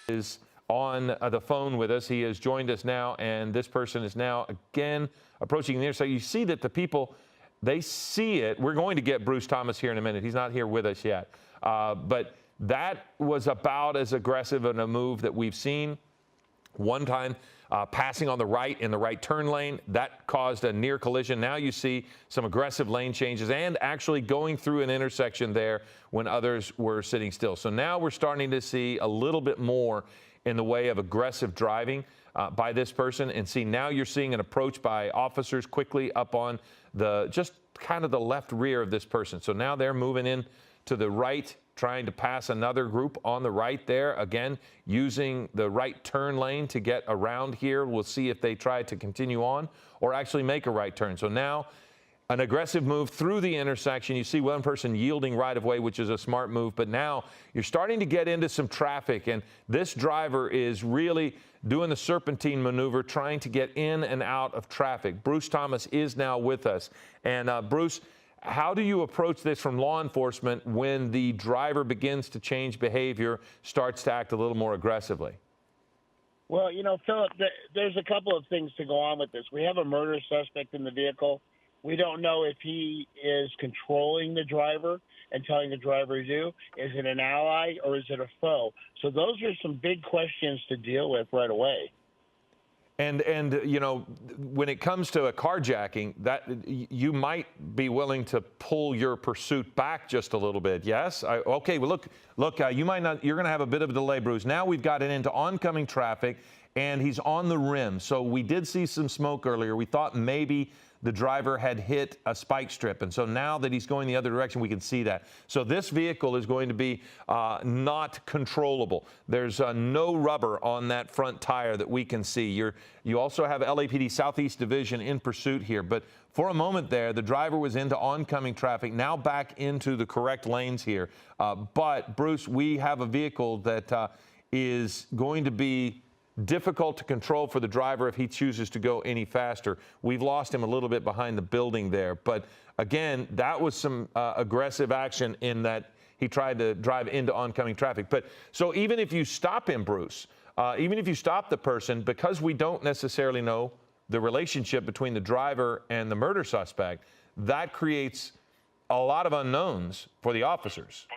is on the phone with us. He has joined us now, and this person is now again approaching the intersection. You see that the people, they see it. We're going to get Bruce Thomas here in a minute. He's not here with us yet. But that was about as aggressive in a move that we've seen. One time passing on the right in the right turn lane, that caused a near collision. Now you see some aggressive lane changes and actually going through an intersection there when others were sitting still. So now we're starting to see a little bit more in the way of aggressive driving by this person. And see, now you're seeing an approach by officers quickly up on the just kind of the left rear of this person. So now they're moving in to the right, trying to pass another group on the right there. Again, using the right turn lane to get around here. We'll see if they try to continue on or actually make a right turn. So now an aggressive move through the intersection. You see one person yielding right of way, which is a smart move. But now you're starting to get into some traffic, and this driver is really doing the serpentine maneuver, trying to get in and out of traffic. Bruce Thomas is now with us. And Bruce, how do you approach this from law enforcement when the driver begins to change behavior, starts to act a little more aggressively? Well, you know, Philip, there's a couple of things to go on with this. We have a murder suspect in the vehicle. We don't know if he is controlling the driver and telling the driver to do. Is it an ally or is it a foe? So those are some big questions to deal with right away. And you know, when it comes to a carjacking, that you might be willing to pull your pursuit back just a little bit. Yes. Okay. Well, look. You might not. You're going to have a bit of a delay, Bruce. Now we've got it into oncoming traffic, and he's on the rim. So we did see some smoke earlier. We thought maybe the driver had hit a spike strip. And so now that he's going the other direction, we can see that. So this vehicle is going to be not controllable. There's no rubber on that front tire that we can see. You also have LAPD Southeast Division in pursuit here. But for a moment there, the driver was into oncoming traffic, now back into the correct lanes here. But, Bruce, we have a vehicle that is going to be difficult to control for the driver if he chooses to go any faster. We've lost him a little bit behind the building there. But again, that was some aggressive action in that he tried to drive into oncoming traffic. But so even if you stop him, Bruce, even if you stop the person, because we don't necessarily know the relationship between the driver and the murder suspect, that creates a lot of unknowns for the officers.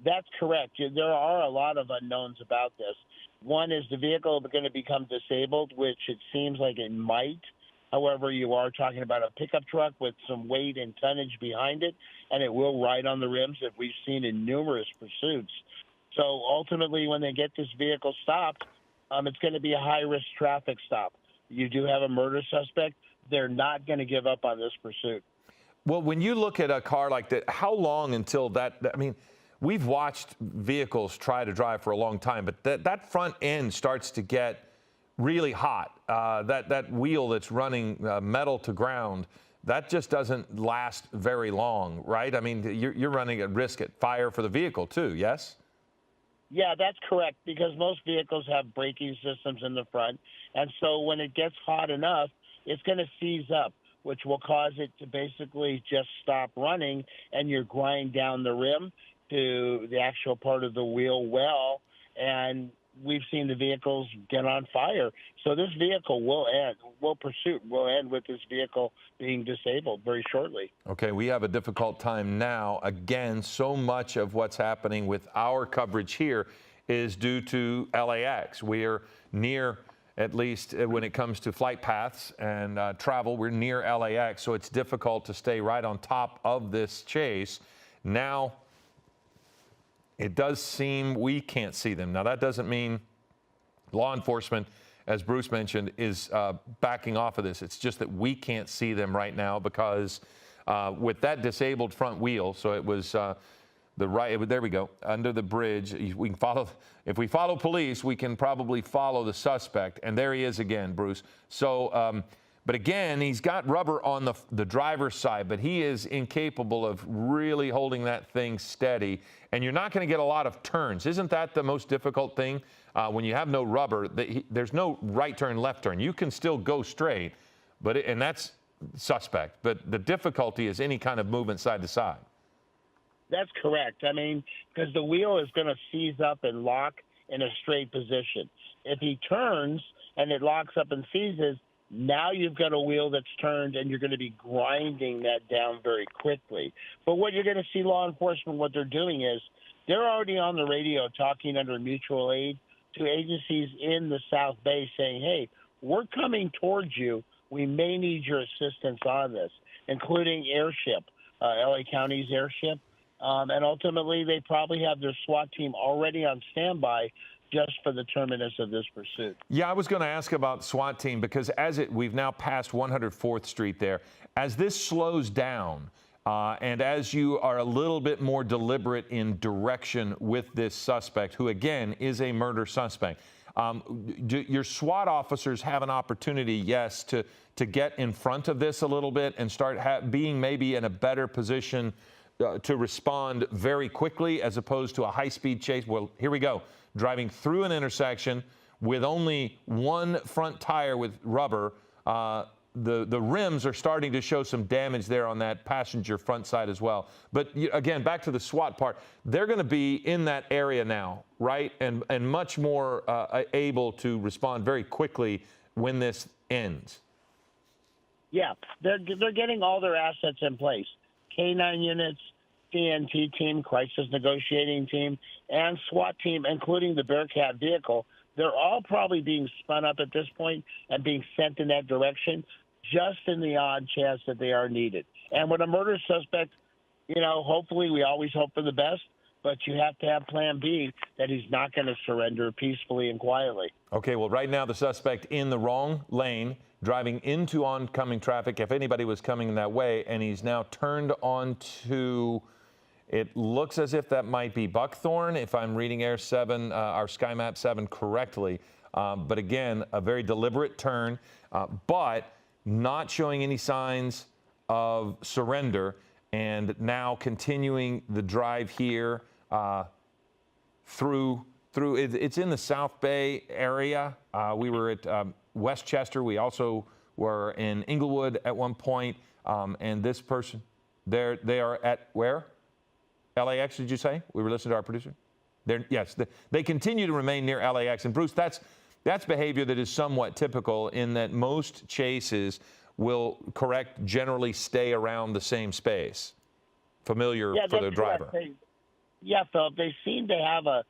That's correct. There are a lot of unknowns about this. One is the vehicle going to become disabled, which it seems like it might. However, you are talking about a pickup truck with some weight and tonnage behind it, and it will ride on the rims that we've seen in numerous pursuits. So ultimately, when they get this vehicle stopped, it's going to be a high-risk traffic stop. You do have a murder suspect. They're not going to give up on this pursuit. Well, when you look at a car like that, how long until that, I mean, we've watched vehicles try to drive for a long time, but that front end starts to get really hot. That wheel that's running metal to ground, that just doesn't last very long, right? I mean, you're running at risk at fire for the vehicle too, yes? Yeah, that's correct, because most vehicles have braking systems in the front. And so when it gets hot enough, it's going to seize up, which will cause it to basically just stop running, and you're grinding down the rim to the actual part of the wheel well, and we've seen the vehicles get on fire. So this vehicle will end, pursuit will end with this vehicle being disabled very shortly. Okay, we have a difficult time now. Again, so much of what's happening with our coverage here is due to LAX. We are near, at least when it comes to flight paths and travel, we're near LAX, so it's difficult to stay right on top of this chase. Now, it does seem we can't see them. Now, that doesn't mean law enforcement, as Bruce mentioned, is backing off of this. It's just that we can't see them right now because with that disabled front wheel, so it was there we go, under the bridge. We can follow, if we follow police, we can probably follow the suspect. And there he is again, Bruce. So, but again, he's got rubber on the driver's side, but he is incapable of really holding that thing steady. And you're not going to get a lot of turns. Isn't that the most difficult thing? When you have no rubber, there's no right turn, left turn. You can still go straight, but and that's suspect. But the difficulty is any kind of movement side to side. That's correct. I mean, because the wheel is going to seize up and lock in a straight position. If he turns and it locks up and seizes, now you've got a wheel that's turned, and you're going to be grinding that down very quickly. But what you're going to see law enforcement, what they're doing is they're already on the radio talking under mutual aid to agencies in the South Bay saying, hey, we're coming towards you. We may need your assistance on this, including airship, LA County's airship. And ultimately, they probably have their SWAT team already on standby just for the terminus of this pursuit. Yeah, I was going to ask about SWAT team because we've now passed 104th Street there. As this slows down and as you are a little bit more deliberate in direction with this suspect, who again is a murder suspect, do your SWAT officers have an opportunity, yes, to get in front of this a little bit and start being maybe in a better position to respond very quickly as opposed to a high-speed chase? Well, here we go. Driving through an intersection with only one front tire with rubber. The rims are starting to show some damage there on that passenger front side as well. But again, back to the SWAT part, they're going to be in that area now, right? And much more able to respond very quickly when this ends. Yeah, they're getting all their assets in place. K-9 units, CNT team, crisis negotiating team, and SWAT team, including the Bearcat vehicle. They're all probably being spun up at this point and being sent in that direction, just in the odd chance that they are needed. And with a murder suspect, hopefully we always hope for the best, but you have to have plan B, that he's not going to surrender peacefully and quietly. Okay, well, right now the suspect in the wrong lane, driving into oncoming traffic, if anybody was coming that way, and he's now turned onto, it looks as if that might be Buckthorn, if I'm reading Air 7, our SkyMap 7 correctly. But again, a very deliberate turn, but not showing any signs of surrender, and now continuing the drive here through. It's in the South Bay area. We were at Westchester. We also were in Inglewood at one point. And this person, they are at where? LAX, did you say? We were listening to our producer. Yes, they continue to remain near LAX. And Bruce, that's behavior that is somewhat typical in that most chases will generally stay around the same space, familiar for the driver. Yeah, Philip, they seem to have a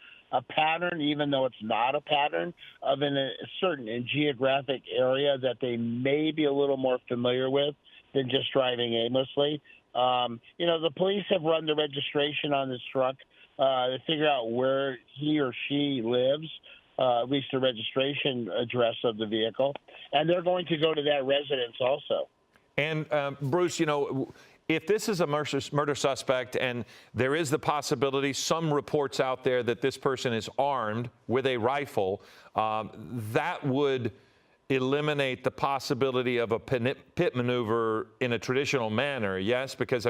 pattern, even though it's not a pattern, of in a certain geographic area that they may be a little more familiar with than just driving aimlessly. The police have run the registration on this truck to figure out where he or she lives, at least the registration address of the vehicle, and they're going to go to that residence also. And Bruce, if this is a murder suspect and there is the possibility, some reports out there that this person is armed with a rifle, that would eliminate the possibility of a pit maneuver in a traditional manner, yes? Because,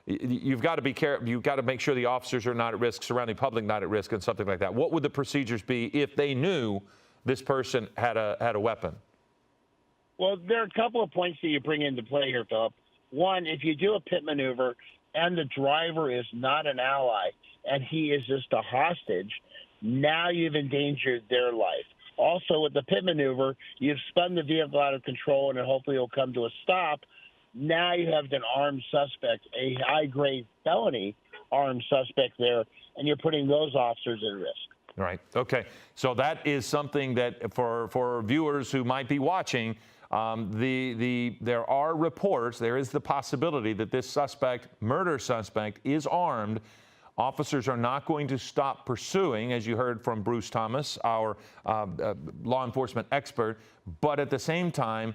you've got to be careful. You've got to make sure the officers are not at risk, surrounding public not at risk, and something like that. What would the procedures be if they knew this person had a weapon? Well, there are a couple of points that you bring into play here, Philip. One, if you do a pit maneuver and the driver is not an ally and he is just a hostage, now you've endangered their life. Also, with the pit maneuver, you've spun the vehicle out of control and it hopefully will come to a stop. Now you have an armed suspect, a high-grade felony armed suspect there, and you're putting those officers at risk. Right. Okay. So that is something that for viewers who might be watching, there are reports, there is the possibility that this murder suspect is armed. Officers are not going to stop pursuing, as you heard from Bruce Thomas, our law enforcement expert, but at the same time,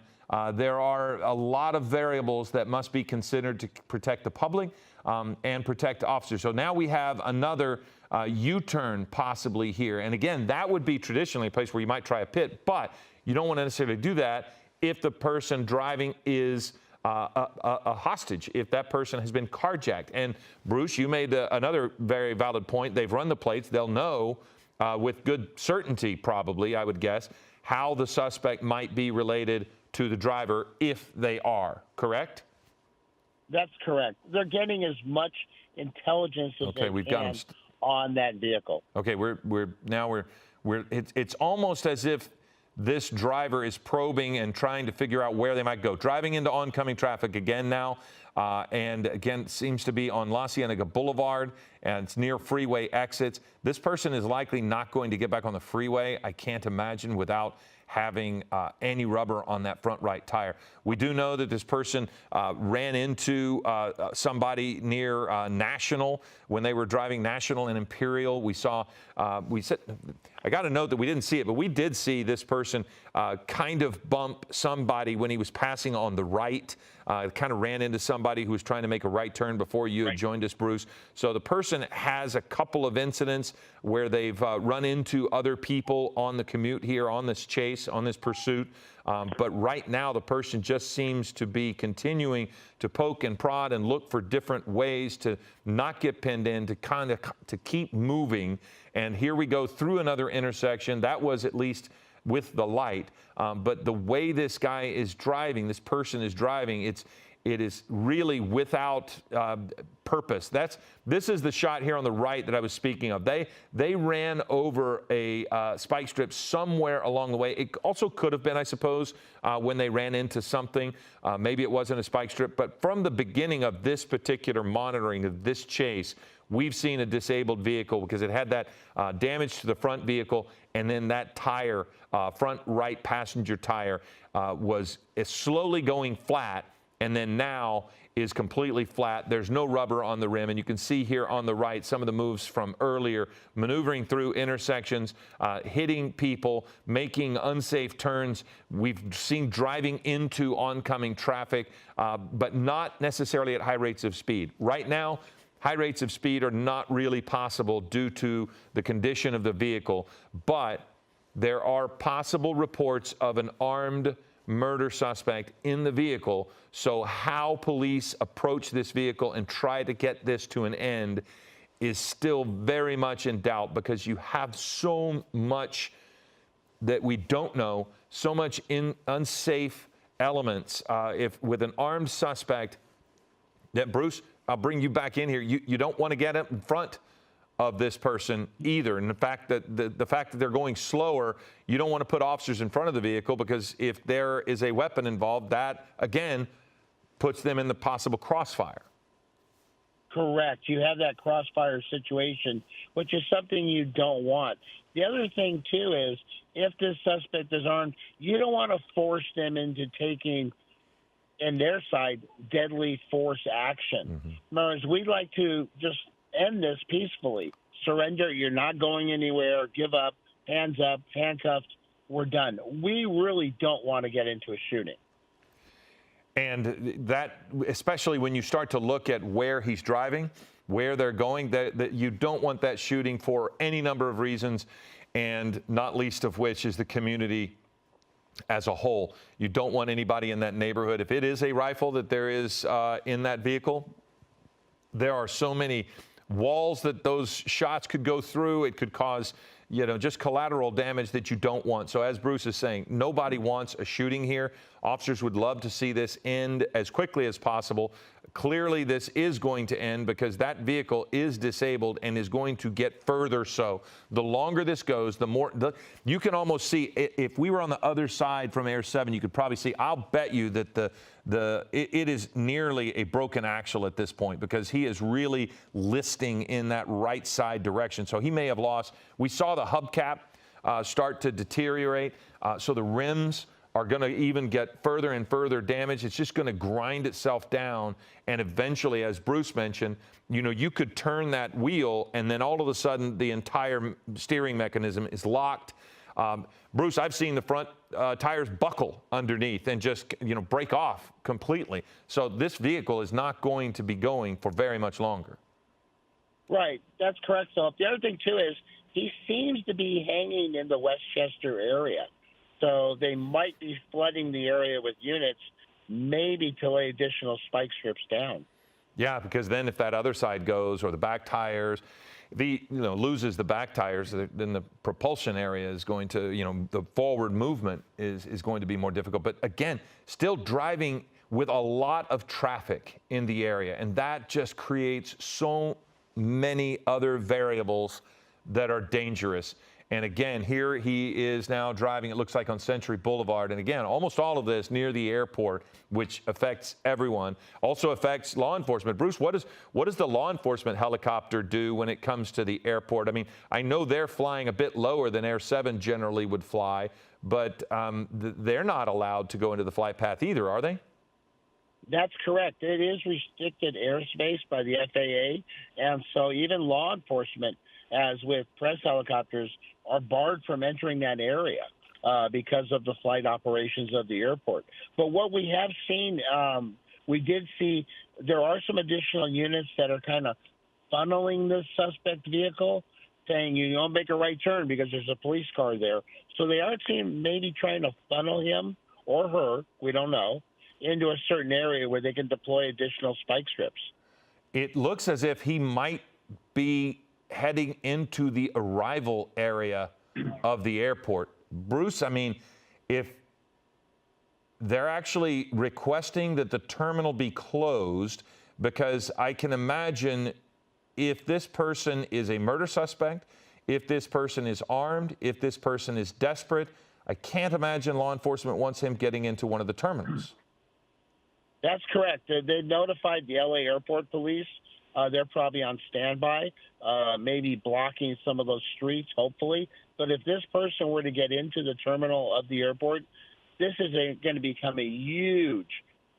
there are a lot of variables that must be considered to protect the public and protect officers. So now we have another U-turn possibly here. And again, that would be traditionally a place where you might try a pit, but you don't want to necessarily do that if the person driving is a hostage, if that person has been carjacked. And Bruce, you made another very valid point. They've run the plates. They'll know with good certainty, probably, I would guess, how the suspect might be related to the driver if they are, correct? That's correct. They're getting as much intelligence as they we've can got them on that vehicle. Okay, it's almost as if this driver is probing and trying to figure out where they might go. Driving into oncoming traffic again now, and again, seems to be on La Cienega Boulevard, and it's near freeway exits. This person is likely not going to get back on the freeway, I can't imagine, without having any rubber on that front right tire. We do know that this person ran into somebody near National when they were driving National and Imperial. We said, I got to note that we didn't see it, but we did see this person kind of bump somebody when he was passing on the right. Kind of ran into somebody who was trying to make a right turn before you had joined us, Bruce. So the person has a couple of incidents where they've run into other people on the commute here, on this chase, on this pursuit. But right now, the person just seems to be continuing to poke and prod and look for different ways to not get pinned in, to keep moving. And here we go through another intersection. That was at least with the light. But the way this guy is driving, this person is driving, it is really without purpose. This is the shot here on the right that I was speaking of. They ran over a spike strip somewhere along the way. It also could have been, I suppose, when they ran into something. Maybe it wasn't a spike strip. But from the beginning of this particular monitoring of this chase, we've seen a disabled vehicle because it had that damage to the front vehicle, and then that tire, front right passenger tire, was slowly going flat, and then now is completely flat. There's no rubber on the rim, and you can see here on the right some of the moves from earlier, maneuvering through intersections, hitting people, making unsafe turns. We've seen driving into oncoming traffic, but not necessarily at high rates of speed. Right now, high rates of speed are not really possible due to the condition of the vehicle, but there are possible reports of an armed murder suspect in the vehicle. So how police approach this vehicle and try to get this to an end is still very much in doubt, because you have so much that we don't know, so much unsafe elements. If with an armed suspect, that Bruce, I'll bring you back in here. You don't want to get up in front of this person either. And the fact that they're going slower, you don't want to put officers in front of the vehicle, because if there is a weapon involved, that again puts them in the possible crossfire. Correct. You have that crossfire situation, which is something you don't want. The other thing, too, is if this suspect is armed, you don't want to force them into taking, in their side, deadly force action. Whereas we'd like to just end this peacefully. Surrender. You're not going anywhere. Give up. Hands up. Handcuffed. We're done. We really don't want to get into a shooting. And that, especially when you start to look at where he's driving, where they're going, that you don't want that shooting for any number of reasons, and not least of which is the community as a whole. You don't want anybody in that neighborhood. If it is a rifle that there is in that vehicle, there are so many walls that those shots could go through. It could cause, just collateral damage that you don't want. So as Bruce is saying, nobody wants a shooting here. Officers would love to see this end as quickly as possible. Clearly, this is going to end because that vehicle is disabled and is going to get further so. The longer this goes, the more you can almost see. If we were on the other side from Air 7, you could probably see. I'll bet you that it is nearly a broken axle at this point, because he is really listing in that right side direction. So he may have lost. We saw the hubcap start to deteriorate. So the rims are going to even get further and further damaged. It's just going to grind itself down. And eventually, as Bruce mentioned, you could turn that wheel and then all of a sudden the entire steering mechanism is locked. Bruce, I've seen the front tires buckle underneath and just, break off completely. So this vehicle is not going to be going for very much longer. Right. That's correct, Philip. The other thing, too, is he seems to be hanging in the Westchester area. So they might be flooding the area with units, maybe to lay additional spike strips down. Yeah, because then if that other side goes, or the back tires, loses the back tires, then the propulsion area is going to, the forward movement is going to be more difficult. But again, still driving with a lot of traffic in the area, and that just creates so many other variables that are dangerous. And again, here he is now driving, it looks like, on Century Boulevard. And again, almost all of this near the airport, which affects everyone, also affects law enforcement. Bruce, what does the law enforcement helicopter do when it comes to the airport? I mean, I know they're flying a bit lower than Air 7 generally would fly, but they're not allowed to go into the flight path either, are they? That's correct. It is restricted airspace by the FAA, and so even law enforcement, as with press helicopters, are barred from entering that area because of the flight operations of the airport. But what we have seen, we did see there are some additional units that are kind of funneling this suspect vehicle, saying you don't make a right turn because there's a police car there. So they are maybe trying to funnel him or her, we don't know, into a certain area where they can deploy additional spike strips. It looks as if he might be heading into the arrival area of the airport. Bruce, I mean, if they're actually requesting that the terminal be closed, because I can imagine if this person is a murder suspect, if this person is armed, if this person is desperate, I can't imagine law enforcement wants him getting into one of the terminals. That's correct. They notified the LA Airport Police. They're probably on standby, maybe blocking some of those streets, hopefully. But if this person were to get into the terminal of the airport, this is going to become a huge,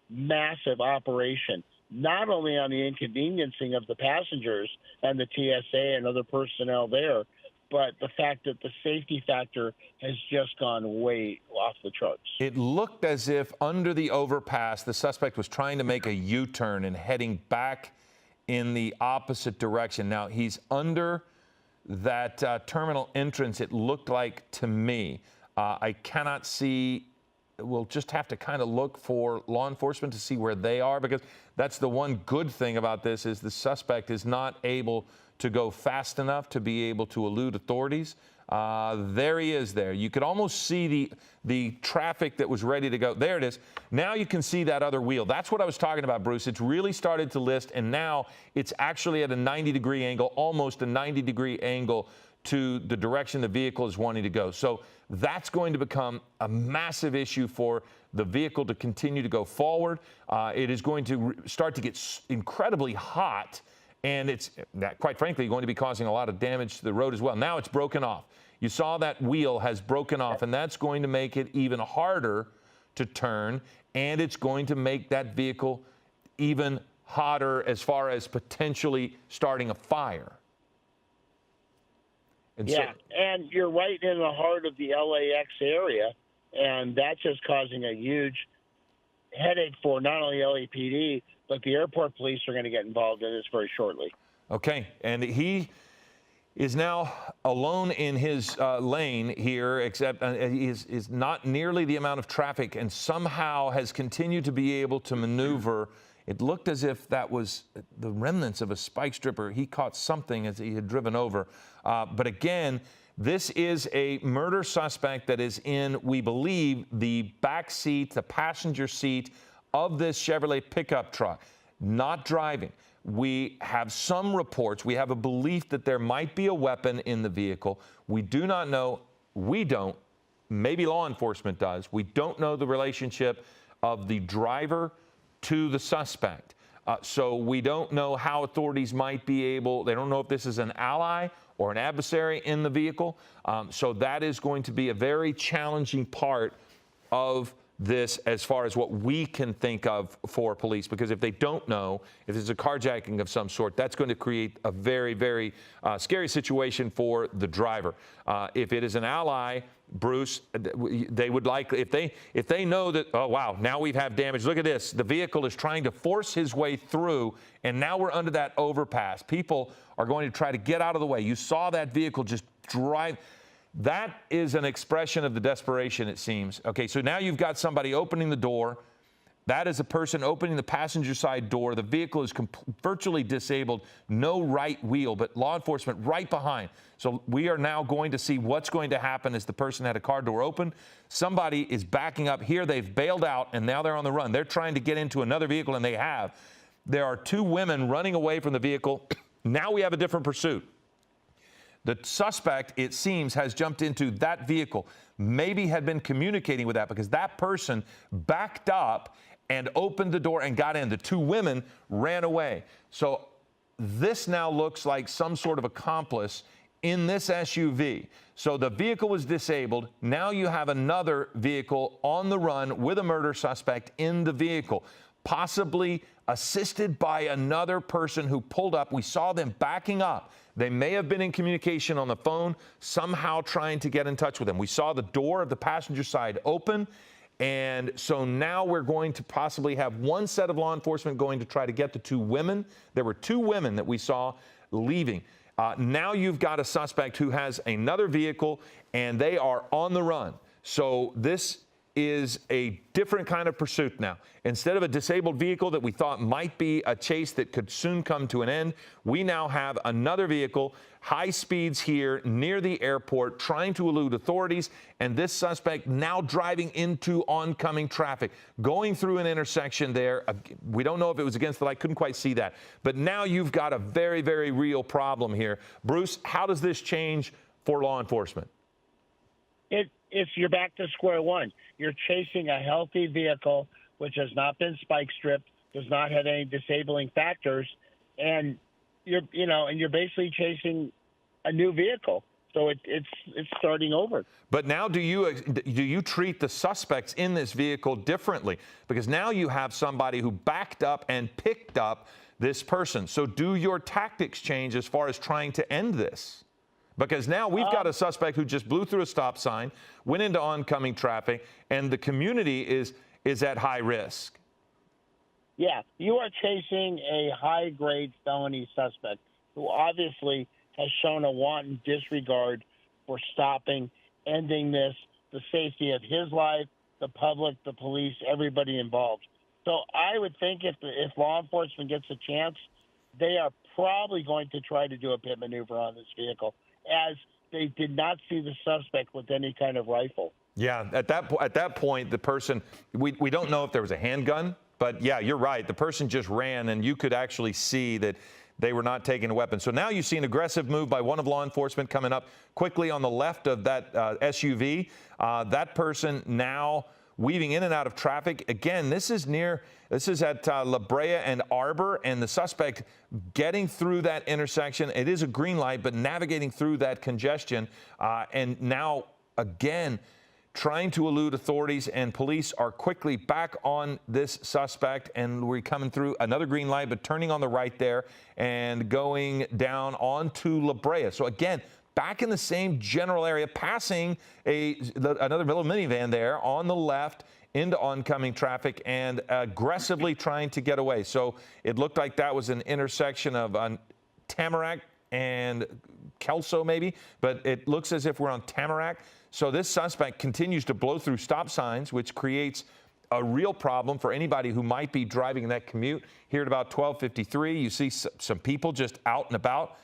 massive operation, not only on the inconveniencing of the passengers and the TSA and other personnel there, but the fact that the safety factor has just gone way off the charts. It looked as if under the overpass, the suspect was trying to make a U-turn and heading back in the opposite direction. Now, he's under that terminal entrance, it looked like to me. I cannot see. We'll just have to kind of look for law enforcement to see where they are, because that's the one good thing about this is the suspect is not able to go fast enough to be able to elude authorities. There he is there. You could almost see the traffic that was ready to go. There it is. Now you can see that other wheel. That's what I was talking about, Bruce. It's really started to list, and now it's actually at a 90-degree angle, almost a 90-degree angle to the direction the vehicle is wanting to go. So that's going to become a massive issue for the vehicle to continue to go forward. It is going to start to get incredibly hot, and it's, quite frankly, going to be causing a lot of damage to the road as well. Now it's broken off. You saw that wheel has broken off, and that's going to make it even harder to turn, and it's going to make that vehicle even hotter as far as potentially starting a fire. And yeah, and you're right in the heart of the LAX area, and that's just causing a huge headache for not only LAPD, but the airport police are going to get involved in this very shortly. Okay, and he is now alone in his lane here, except he is not nearly the amount of traffic, and somehow has continued to be able to maneuver. It looked as if that was the remnants of a spike stripper. He caught something as he had driven over. But again, this is a murder suspect that is in, we believe, the back seat, the passenger seat of this Chevrolet pickup truck, not driving. We have some reports. We have a belief that there might be a weapon in the vehicle. We do not know. We don't. Maybe law enforcement does. We don't know the relationship of the driver to the suspect. So we don't know how authorities might be able, they don't know if this is an ally or an adversary in the vehicle. So that is going to be a very challenging part of this as far as what we can think of for police, because if they don't know, if it's a carjacking of some sort, that's going to create a very, very scary situation for the driver. If it is an ally, Bruce, they would likely, if they know that, oh wow, now we've had damage. Look at this. The vehicle is trying to force his way through, and now we're under that overpass. People are going to try to get out of the way. You saw that vehicle just drive. That is an expression of the desperation, it seems. Okay, so now you've got somebody opening the door. That is a person opening the passenger side door. The vehicle is virtually disabled, no right wheel, but law enforcement right behind. So we are now going to see what's going to happen as the person had a car door open. Somebody is backing up here. They've bailed out, and now they're on the run. They're trying to get into another vehicle, and they have. There are two women running away from the vehicle. Now we have a different pursuit. The suspect, it seems, has jumped into that vehicle, maybe had been communicating with that because that person backed up and opened the door and got in. The two women ran away. So this now looks like some sort of accomplice in this SUV. So the vehicle was disabled. Now you have another vehicle on the run with a murder suspect in the vehicle, possibly assisted by another person who pulled up. We saw them backing up. They may have been in communication on the phone, somehow trying to get in touch with them. We saw the door of the passenger side open. And so now we're going to possibly have one set of law enforcement going to try to get the two women. There were two women that we saw leaving. Now you've got a suspect who has another vehicle, and they are on the run. So this is a different kind of pursuit now. Instead of a disabled vehicle that we thought might be a chase that could soon come to an end, we now have another vehicle, high speeds here near the airport, trying to elude authorities, and this suspect now driving into oncoming traffic, going through an intersection there. We don't know if it was against the light, couldn't quite see that. But now you've got a very, very real problem here. Bruce, how does this change for law enforcement? If you're back to square one, you're chasing a healthy vehicle which has not been spike stripped, does not have any disabling factors, and you're basically chasing a new vehicle. So it's starting over. But now do you treat the suspects in this vehicle differently? Because now you have somebody who backed up and picked up this person. So do your tactics change as far as trying to end this? Because now we've got a suspect who just blew through a stop sign, went into oncoming traffic, and the community is at high risk. Yeah, you are chasing a high-grade felony suspect who obviously has shown a wanton disregard for stopping, ending this, the safety of his life, the public, the police, everybody involved. So I would think if law enforcement gets a chance, they are probably going to try to do a pit maneuver on this vehicle, as they did not see the suspect with any kind of rifle. Yeah, at that point, the person, we don't know if there was a handgun, but yeah, you're right. The person just ran, and you could actually see that they were not taking a weapon. So now you see an aggressive move by one of law enforcement coming up quickly on the left of that SUV. That person now weaving in and out of traffic. Again, this is at La Brea and Arbor, and the suspect getting through that intersection. It is a green light, but navigating through that congestion, and now again trying to elude authorities, and police are quickly back on this suspect, and we're coming through another green light, but turning on the right there and going down onto La Brea. So again, back in the same general area, passing another little minivan there on the left into oncoming traffic and aggressively trying to get away. So it looked like that was an intersection of Tamarack and Kelso maybe, but it looks as if we're on Tamarack. So this suspect continues to blow through stop signs, which creates a real problem for anybody who might be driving that commute. Here at about 12:53, you see some people just out and about.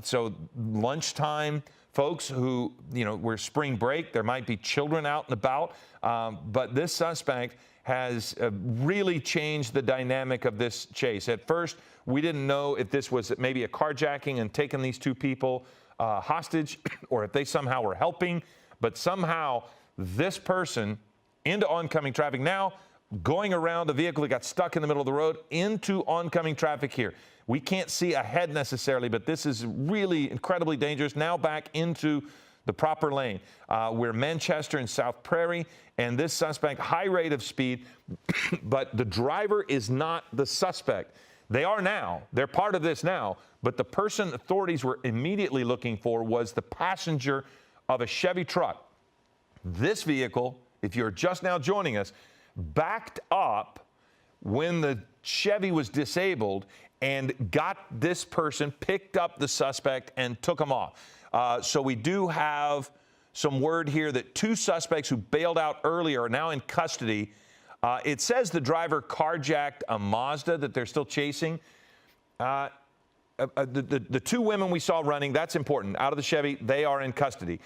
So lunchtime folks who, we're spring break, there might be children out and about. But this suspect has really changed the dynamic of this chase. At first, we didn't know if this was maybe a carjacking and taking these two people hostage, or if they somehow were helping. But somehow this person into oncoming traffic, now going around the vehicle that got stuck in the middle of the road into oncoming traffic here. We can't see ahead necessarily, but this is really incredibly dangerous. Now back into the proper lane. We're Manchester and South Prairie, and this suspect, high rate of speed, but the driver is not the suspect. They are now. They're part of this now, but the person authorities were immediately looking for was the passenger of a Chevy truck. This vehicle, if you're just now joining us, backed up when the Chevy was disabled and got this person, picked up the suspect, and took him off. So we do have some word here that two suspects who bailed out earlier are now in custody. It says the driver carjacked a Mazda that they're still chasing. The two women we saw running, that's important, out of the Chevy, they are in custody.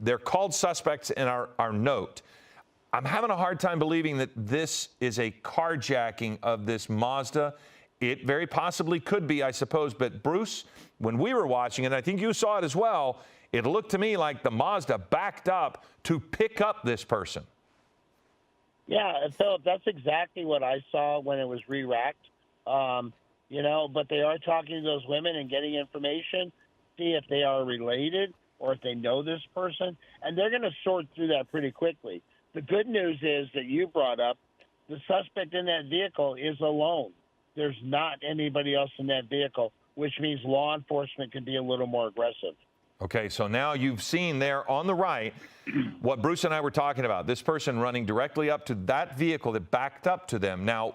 They're called suspects in our note. I'm having a hard time believing that this is a carjacking of this Mazda It very possibly could be, I suppose. But Bruce, when we were watching it, I think you saw it as well, it looked to me like the Mazda backed up to pick up this person. Yeah, Philip, that's exactly what I saw when it was re-racked. But they are talking to those women and getting information, see if they are related or if they know this person, and they're going to sort through that pretty quickly. The good news is that you brought up the suspect in that vehicle is alone. There's not anybody else in that vehicle, which means law enforcement can be a little more aggressive. Okay, so now you've seen there on the right what Bruce and I were talking about. This person running directly up to that vehicle that backed up to them. Now,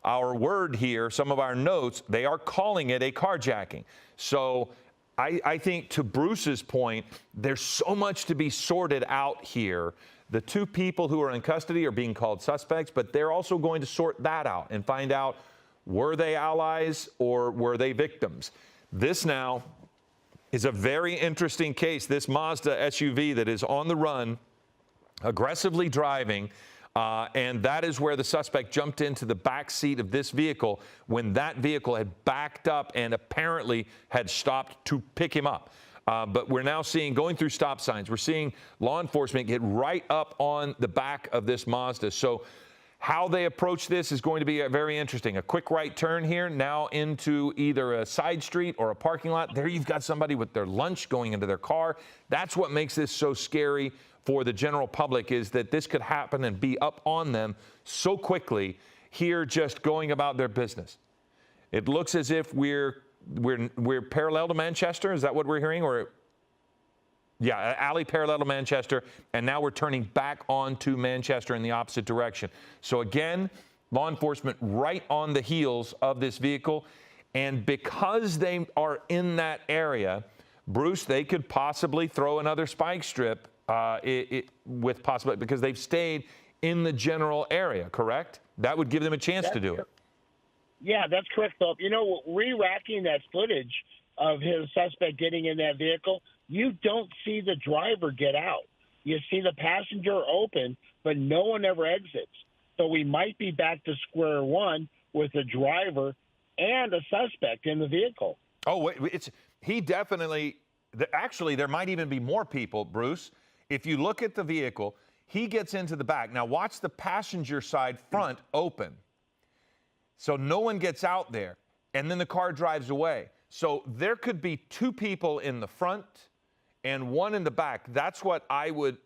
our word here, some of our notes, they are calling it a carjacking. So I think to Bruce's point, there's so much to be sorted out here. The two people who are in custody are being called suspects, but they're also going to sort that out and find out, were they allies or were they victims? This now is a very interesting case. This Mazda SUV that is on the run, aggressively driving, and that is where the suspect jumped into the back seat of this vehicle when that vehicle had backed up and apparently had stopped to pick him up. But we're now seeing, going through stop signs, we're seeing law enforcement get right up on the back of this Mazda. So how they approach this is going to be very interesting. A quick right turn here, now into either a side street or a parking lot. There you've got somebody with their lunch going into their car. That's what makes this so scary for the general public, is that this could happen and be up on them so quickly here, just going about their business. It looks as if we're parallel to Manchester. Is that what we're hearing? Or yeah, alley parallel to Manchester, and now we're turning back onto Manchester in the opposite direction. So again, law enforcement right on the heels of this vehicle, and because they are in that area, Bruce, they could possibly throw another spike strip with possibility, because they've stayed in the general area, correct? That would give them a chance to do it. Yeah, that's correct, Philip. Re-racking that footage of his suspect getting in that vehicle, you don't see the driver get out. You see the passenger open, but no one ever exits. So we might be back to square one with a driver and a suspect in the vehicle. Oh, wait, he definitely, actually, there might even be more people, Bruce. If you look at the vehicle, he gets into the back. Now watch the passenger side front open. So no one gets out there, and then the car drives away. So there could be two people in the front and one in the back. That's what I would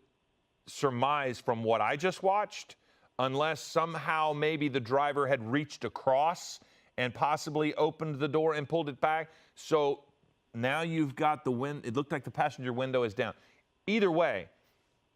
surmise from what I just watched, unless somehow maybe the driver had reached across and possibly opened the door and pulled it back. So now you've got the wind. It looked like the passenger window is down. Either way,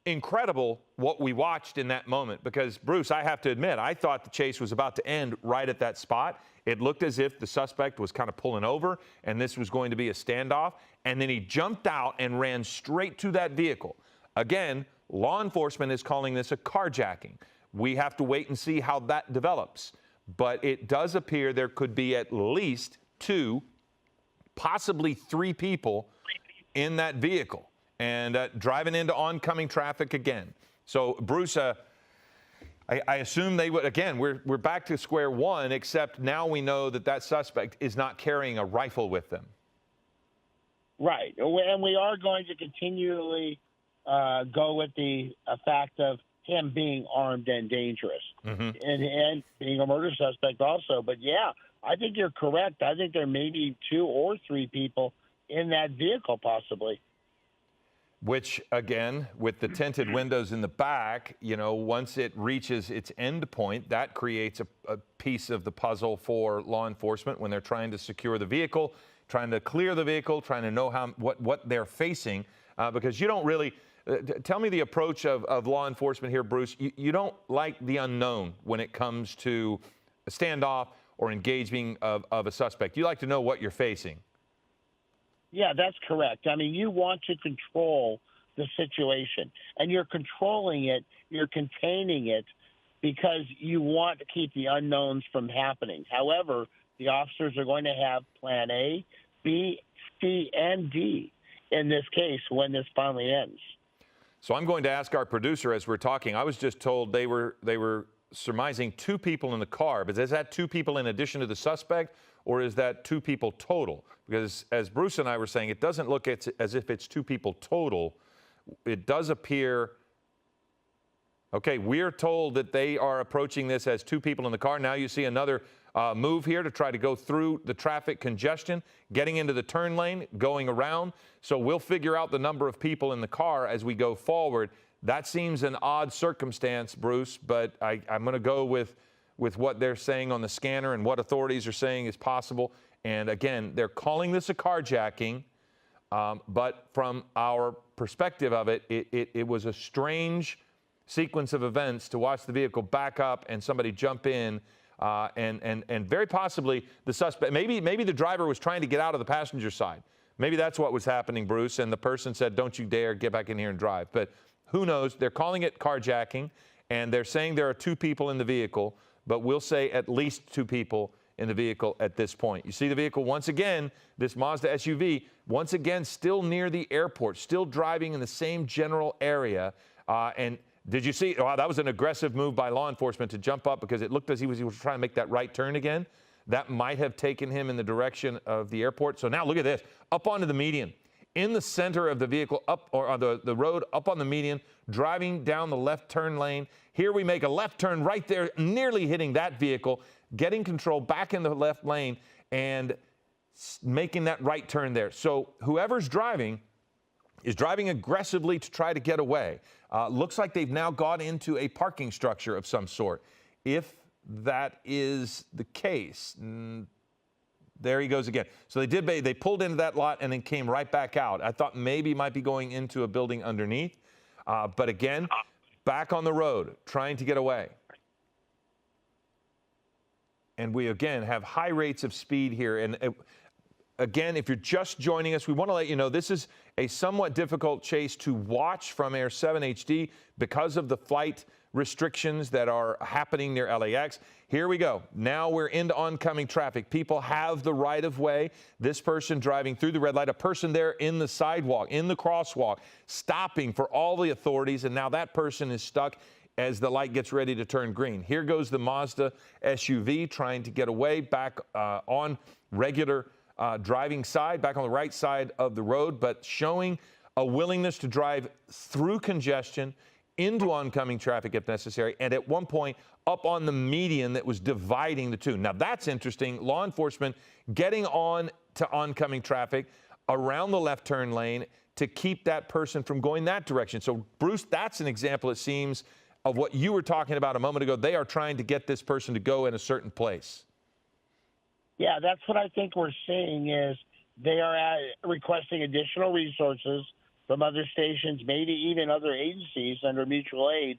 incredible what we watched in that moment, because, Bruce, I have to admit, I thought the chase was about to end right at that spot. It looked as if the suspect was kind of pulling over and this was going to be a standoff, and then he jumped out and ran straight to that vehicle. Again, law enforcement is calling this a carjacking. We have to wait and see how that develops, but it does appear there could be at least two, possibly three people in that vehicle, and driving into oncoming traffic again. So, Bruce, I assume they would, again, we're back to square one, except now we know that that suspect is not carrying a rifle with them. Right. And we are going to continually go with the fact of him being armed and dangerous, and being a murder suspect also. But, yeah, I think you're correct. I think there may be two or three people in that vehicle possibly. Which, again, with the tinted windows in the back, once it reaches its end point, that creates a piece of the puzzle for law enforcement when they're trying to secure the vehicle, trying to clear the vehicle, trying to know what they're facing. Because you don't really tell me the approach of law enforcement here, Bruce. You don't like the unknown when it comes to a standoff or engaging of a suspect. You like to know what you're facing. Yeah, that's correct. I mean, you want to control the situation, and you're controlling it, you're containing it, because you want to keep the unknowns from happening. However, the officers are going to have plan A, B, C, and D in this case when this finally ends. So I'm going to ask our producer as we're talking. I was just told they were surmising 2 people in the car, but is that 2 people in addition to the suspect, or is that 2 people total? Because as Bruce and I were saying, it doesn't look as if it's 2 people total. It does appear, okay, we're told that they are approaching this as 2 people in the car. Now you see another move here to try to go through the traffic congestion, getting into the turn lane, going around. So we'll figure out the number of people in the car as we go forward. That seems an odd circumstance, Bruce, but I'm going to go with what they're saying on the scanner and what authorities are saying is possible. And again, they're calling this a carjacking, but from our perspective of it, it was a strange sequence of events to watch the vehicle back up and somebody jump in, and very possibly the suspect, maybe the driver was trying to get out of the passenger side. Maybe that's what was happening, Bruce, and the person said, don't you dare get back in here and drive. But who knows? They're calling it carjacking, and they're saying there are 2 people in the vehicle, but we'll say at least 2 people in the vehicle at this point. You see the vehicle once again, this Mazda SUV, once again still near the airport, still driving in the same general area. And did you see, wow, that was an aggressive move by law enforcement to jump up because it looked as he was trying to make that right turn again. That might have taken him in the direction of the airport. So now look at this, up onto the median, in the center of the vehicle, up or on the road, up on the median, driving down the left turn lane. Here we make a left turn right there, nearly hitting that vehicle, getting control back in the left lane and making that right turn there. So whoever's driving is driving aggressively to try to get away. Looks like they've now got into a parking structure of some sort. If that is the case, there he goes again. So they pulled into that lot and then came right back out. I thought maybe might be going into a building underneath, but again, back on the road, trying to get away. And we again have high rates of speed here. And again, if you're just joining us, we want to let you know this is a somewhat difficult chase to watch from Air 7 HD because of the flight restrictions that are happening near LAX. Here we go. Now we're into oncoming traffic. People have the right of way. This person driving through the red light, a person there in the sidewalk, in the crosswalk, stopping for all the authorities, and now that person is stuck as the light gets ready to turn green. Here goes the Mazda SUV trying to get away back on regular driving side, back on the right side of the road, but showing a willingness to drive through congestion into oncoming traffic if necessary, and at one point up on the median that was dividing the 2. Now that's interesting. Law enforcement getting on to oncoming traffic around the left turn lane to keep that person from going that direction. So Bruce, that's an example, it seems, of what you were talking about a moment ago. They are trying to get this person to go in a certain place. Yeah, that's what I think we're seeing is they are requesting additional resources from other stations, maybe even other agencies under mutual aid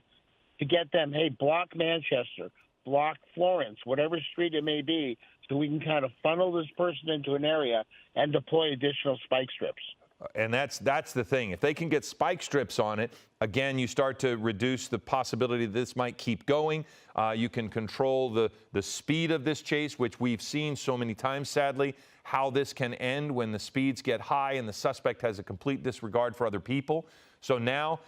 to get them, hey, block Manchester, block Florence, whatever street it may be, so we can kind of funnel this person into an area and deploy additional spike strips. And that's the thing. If they can get spike strips on it, again, you start to reduce the possibility that this might keep going. You can control the speed of this chase, which we've seen so many times, sadly, how this can end when the speeds get high and the suspect has a complete disregard for other people. So now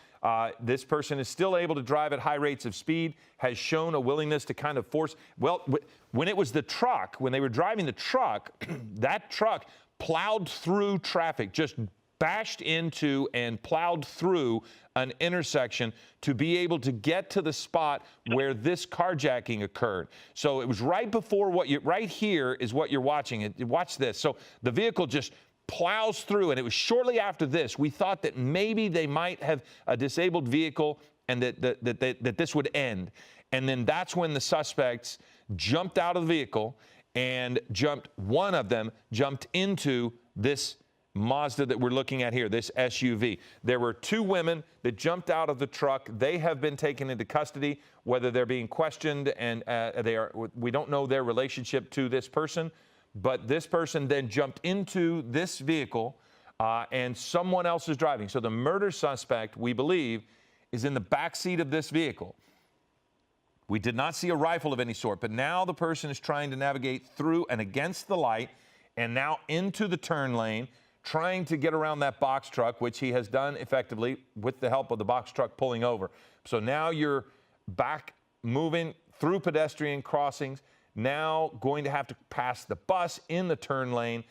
this person is still able to drive at high rates of speed, has shown a willingness to kind of force. Well, when it was the truck, when they were driving the truck, that truck plowed through traffic, just bashed into and plowed through an intersection to be able to get to the spot where this carjacking occurred. So it was right before right here is what you're watching. Watch this. So the vehicle just plows through, and it was shortly after this we thought that maybe they might have a disabled vehicle and that this would end. And then that's when the suspects jumped out of the vehicle and one of them jumped into this Mazda that we're looking at here, this SUV. There were 2 women that jumped out of the truck. They have been taken into custody, whether they're being questioned, and we don't know their relationship to this person, but this person then jumped into this vehicle and someone else is driving. So the murder suspect, we believe, is in the back seat of this vehicle. We did not see a rifle of any sort, but now the person is trying to navigate through and against the light and now into the turn lane, trying to get around that box truck, which he has done effectively with the help of the box truck pulling over. So now you're back moving through pedestrian crossings, now going to have to pass the bus in the turn lane,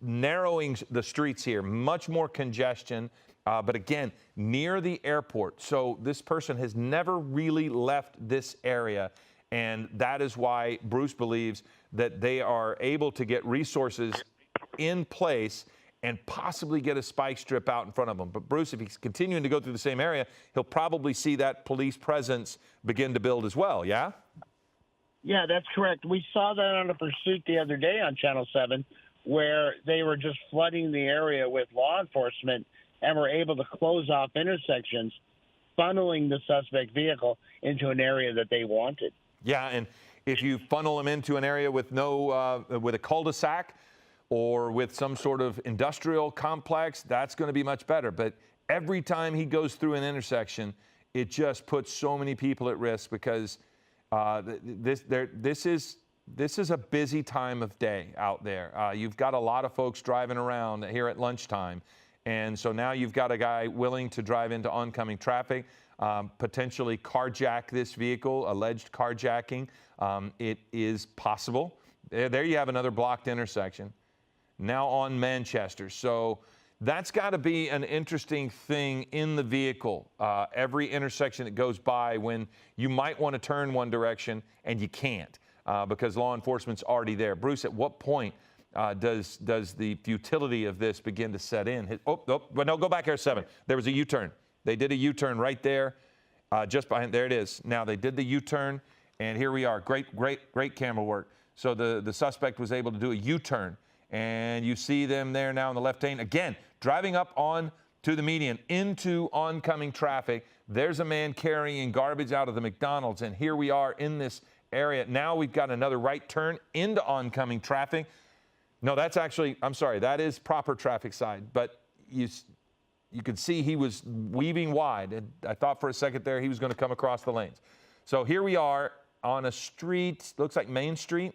narrowing the streets here, much more congestion. But again, near the airport. So this person has never really left this area. And that is why Bruce believes that they are able to get resources in place and possibly get a spike strip out in front of them. But Bruce, if he's continuing to go through the same area, he'll probably see that police presence begin to build as well, yeah? Yeah, that's correct. We saw that on a pursuit the other day on Channel 7, where they were just flooding the area with law enforcement and were able to close off intersections, funneling the suspect vehicle into an area that they wanted. Yeah, and if you funnel them into an area with with a cul-de-sac or with some sort of industrial complex, that's going to be much better. But every time he goes through an intersection, it just puts so many people at risk because this is a busy time of day out there. You've got a lot of folks driving around here at lunchtime. And so now you've got a guy willing to drive into oncoming traffic, potentially carjack this vehicle, alleged carjacking. It is possible. There you have another blocked intersection. Now on Manchester. So that's got to be an interesting thing in the vehicle. Every intersection that goes by when you might want to turn one direction and you can't because law enforcement's already there. Bruce, at what point does the futility of this begin to set in? But no, go back here, 7. There was a U-turn. They did a U-turn right there, just behind. There it is. Now they did the U-turn, and here we are. Great camera work. So the suspect was able to do a U-turn, and you see them there now in the left lane. Again, driving up on to the median into oncoming traffic. There's a man carrying garbage out of the McDonald's, and here we are in this area. Now we've got another right turn into oncoming traffic. No, that's actually, I'm sorry, that is proper traffic side, but you could see he was weaving wide, and I thought for a second there he was going to come across the lanes. So here we are on a street, looks like Main Street,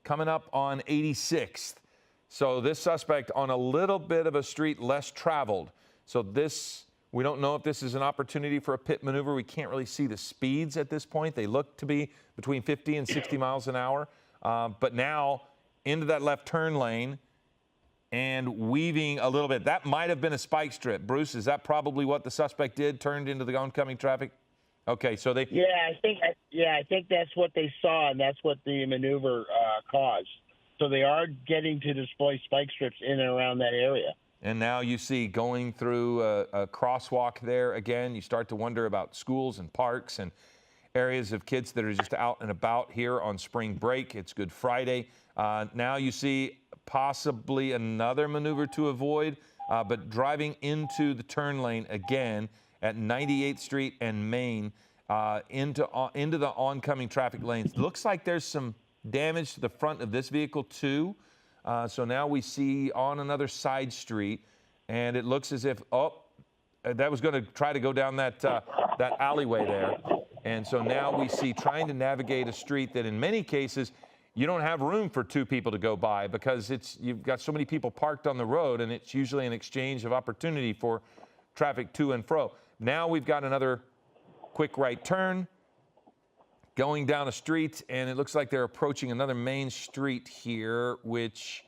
coming up on 86th. So this suspect on a little bit of a street less traveled. So this, we don't know if this is an opportunity for a pit maneuver. We can't really see the speeds at this point. They look to be between 50 and 60 miles an hour. But now into that left turn lane and weaving a little bit. That might have been a spike strip. Bruce, is that probably what the suspect did, turned into the oncoming traffic? Okay, so they... I think that's what they saw, and that's what the maneuver caused. So they are getting to display spike strips in and around that area. And now you see going through a crosswalk there again. You start to wonder about schools and parks and areas of kids that are just out and about here on spring break. It's Good Friday. Now you see possibly another maneuver to avoid, but driving into the turn lane again at 98th Street and Main into the oncoming traffic lanes. Looks like there's some damage to the front of this vehicle too. So now we see on another side street, and it looks as if, that was going to try to go down that alleyway there. And so now we see trying to navigate a street that in many cases you don't have room for two people to go by because you've got so many people parked on the road, and it's usually an exchange of opportunity for traffic to and fro. Now we've got another quick right turn going down a street, and it looks like they're approaching another main street here, which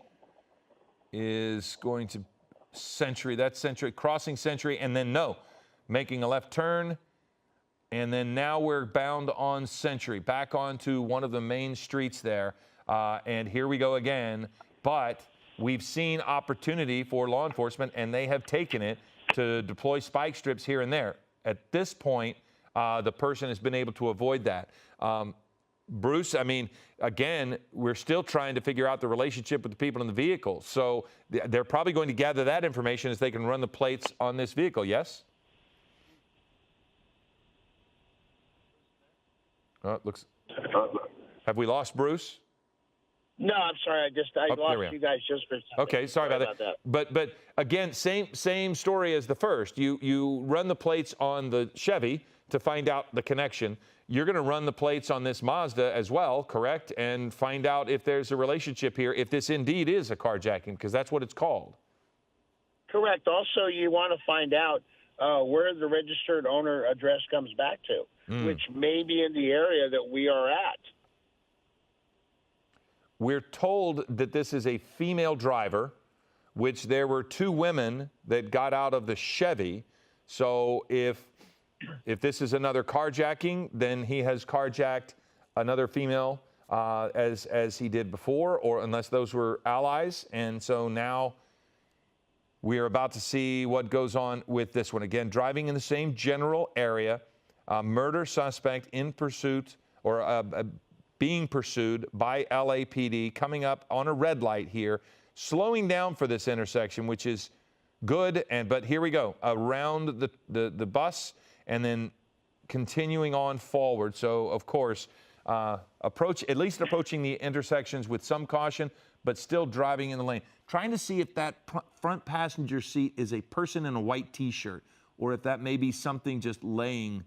is going to Century. That's Century, crossing Century, and then making a left turn. And then now we're bound on Century, back onto one of the main streets there. And here we go again. But we've seen opportunity for law enforcement, and they have taken it to deploy spike strips here and there. At this point, the person has been able to avoid that. Bruce, I mean, again, we're still trying to figure out the relationship with the people in the vehicle. So they're probably going to gather that information as they can run the plates on this vehicle, yes? Looks. Have we lost Bruce? No, I'm sorry. I lost you guys just for a second. Okay, sorry about that. But again, same story as the first. You run the plates on the Chevy to find out the connection. You're going to run the plates on this Mazda as well, correct? And find out if there's a relationship here, if this indeed is a carjacking, because that's what it's called. Correct. Also, you want to find out where the registered owner address comes back to. which may be in the area that we are at. We're told that this is a female driver, which there were 2 women that got out of the Chevy. So if this is another carjacking, then he has carjacked another female as he did before, or unless those were allies. And so now we are about to see what goes on with this one. Again, driving in the same general area, murder suspect in pursuit or being pursued by LAPD, coming up on a red light here, slowing down for this intersection, which is good. But here we go, around the bus and then continuing on forward. So, of course, at least approaching the intersections with some caution, but still driving in the lane. Trying to see if that front passenger seat is a person in a white T-shirt, or if that may be something just laying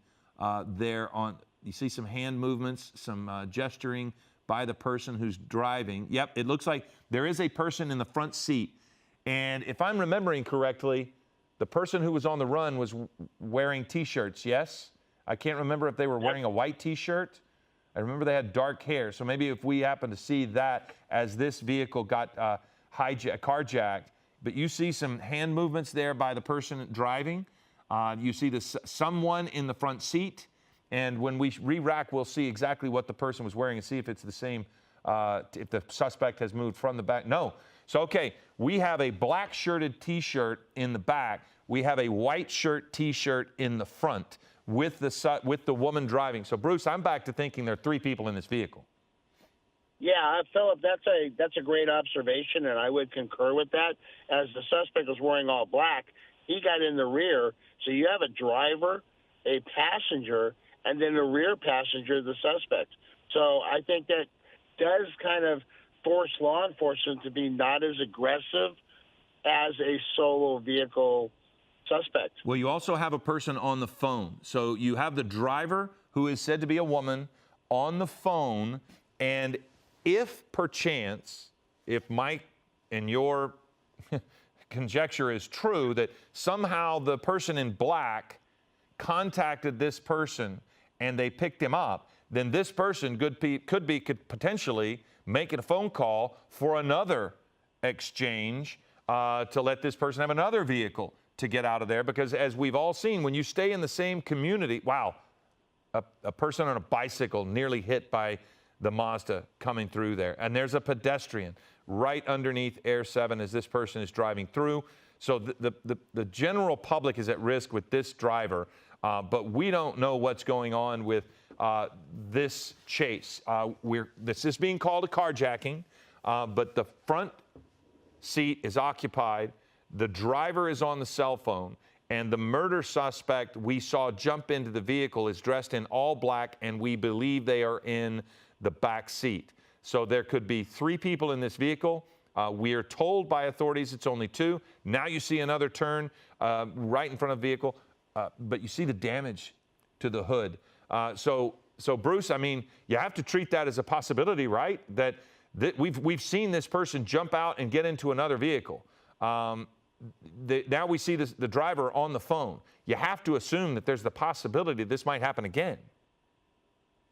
there on. You see some hand movements, some gesturing by the person who's driving. Yep, it looks like there is a person in the front seat. And if I'm remembering correctly, the person who was on the run was wearing T-shirts, yes? I can't remember if they were wearing a white T-shirt. I remember they had dark hair. So maybe if we happen to see that as this vehicle got carjacked, but you see some hand movements there by the person driving. You see someone in the front seat. And when we re-rack, we'll see exactly what the person was wearing and see if it's the same, if the suspect has moved from the back. No. So, okay, we have a black shirted T-shirt in the back. We have a white shirt T-shirt in the front with the woman driving. So, Bruce, I'm back to thinking there are 3 people in this vehicle. Yeah, Philip, that's a great observation, and I would concur with that. As the suspect was wearing all black, he got in the rear. So you have a driver, a passenger, and then a rear passenger, the suspect. So I think that does kind of force law enforcement to be not as aggressive as a solo vehicle suspect. Well, you also have a person on the phone. So you have the driver, who is said to be a woman, on the phone. And if perchance, if Mike and your conjecture is true, that somehow the person in black contacted this person and they picked him up, then this person could potentially make a phone call for another exchange to let this person have another vehicle to get out of there. Because as we've all seen, when you stay in the same community, wow, a person on a bicycle nearly hit by the Mazda coming through there. And there's a pedestrian right underneath Air 7 as this person is driving through. So the general public is at risk with this driver. But we don't know what's going on with this chase. This is being called a carjacking, but the front seat is occupied. The driver is on the cell phone, and the murder suspect we saw jump into the vehicle is dressed in all black, and we believe they are in the back seat. So there could be 3 people in this vehicle. We are told by authorities it's only 2. Now you see another turn right in front of the vehicle. But you see the damage to the hood. So Bruce, I mean, you have to treat that as a possibility, right? That we've seen this person jump out and get into another vehicle. Now we see the driver on the phone. You have to assume that there's the possibility this might happen again.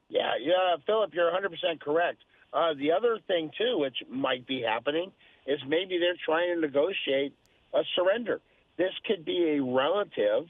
Yeah, Philip, you're 100% correct. The other thing, too, which might be happening, is maybe they're trying to negotiate a surrender. This could be a relative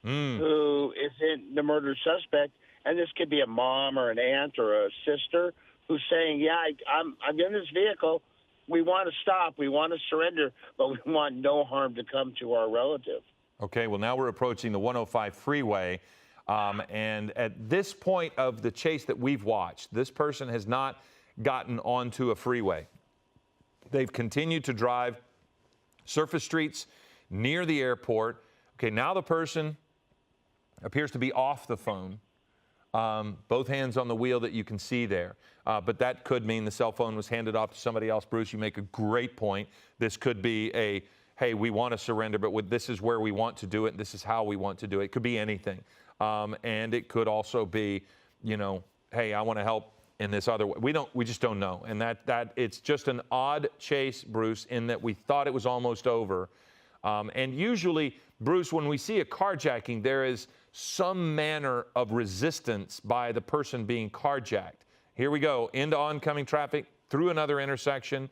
who isn't the murder suspect, and this could be a mom or an aunt or a sister who's saying, yeah, I'm in this vehicle. We want to stop. We want to surrender, but we want no harm to come to our relative. Okay, well, now we're approaching the 105 freeway. And at this point of the chase that we've watched, this person has not gotten onto a freeway. They've continued to drive surface streets near the airport. Okay, now the person appears to be off the phone, both hands on the wheel that you can see there. But that could mean the cell phone was handed off to somebody else. Bruce, you make a great point. This could be hey, we want to surrender, but this is where we want to do it, and this is how we want to do it. It could be anything. And it could also be, hey, I want to help in this other way. We just don't know. And that it's just an odd chase, Bruce, in that we thought it was almost over. And usually, Bruce, when we see a carjacking, there is some manner of resistance by the person being carjacked. Here we go, into oncoming traffic, through another intersection,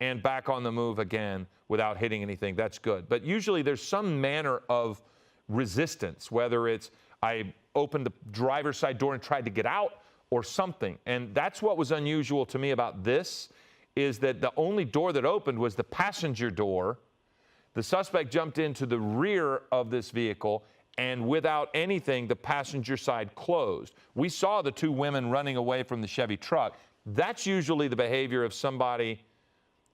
and back on the move again without hitting anything. That's good. But usually there's some manner of resistance, whether it's I opened the driver's side door and tried to get out or something. And that's what was unusual to me about this, is that the only door that opened was the passenger door. The suspect jumped into the rear of this vehicle, and without anything, the passenger side closed. We saw the two women running away from the Chevy truck. That's usually the behavior of somebody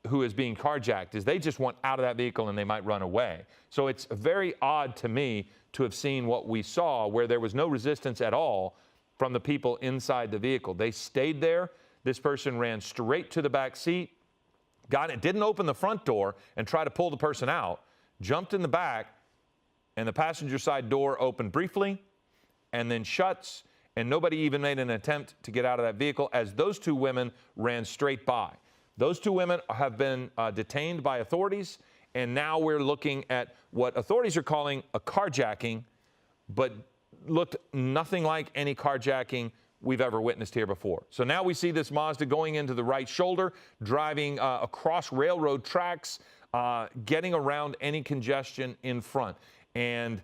who is being carjacked, is they just want out of that vehicle and they might run away. So it's very odd to me to have seen what we saw, where there was no resistance at all from the people inside the vehicle. They stayed there. This person ran straight to the back seat, got it, didn't open the front door and try to pull the person out, jumped in the back, and the passenger side door opened briefly and then shuts, and nobody even made an attempt to get out of that vehicle as those two women ran straight by. Those two women have been detained by authorities, and now we're looking at what authorities are calling a carjacking, but looked nothing like any carjacking we've ever witnessed here before. So now we see this Mazda going into the right shoulder, driving across railroad tracks, getting around any congestion in front. And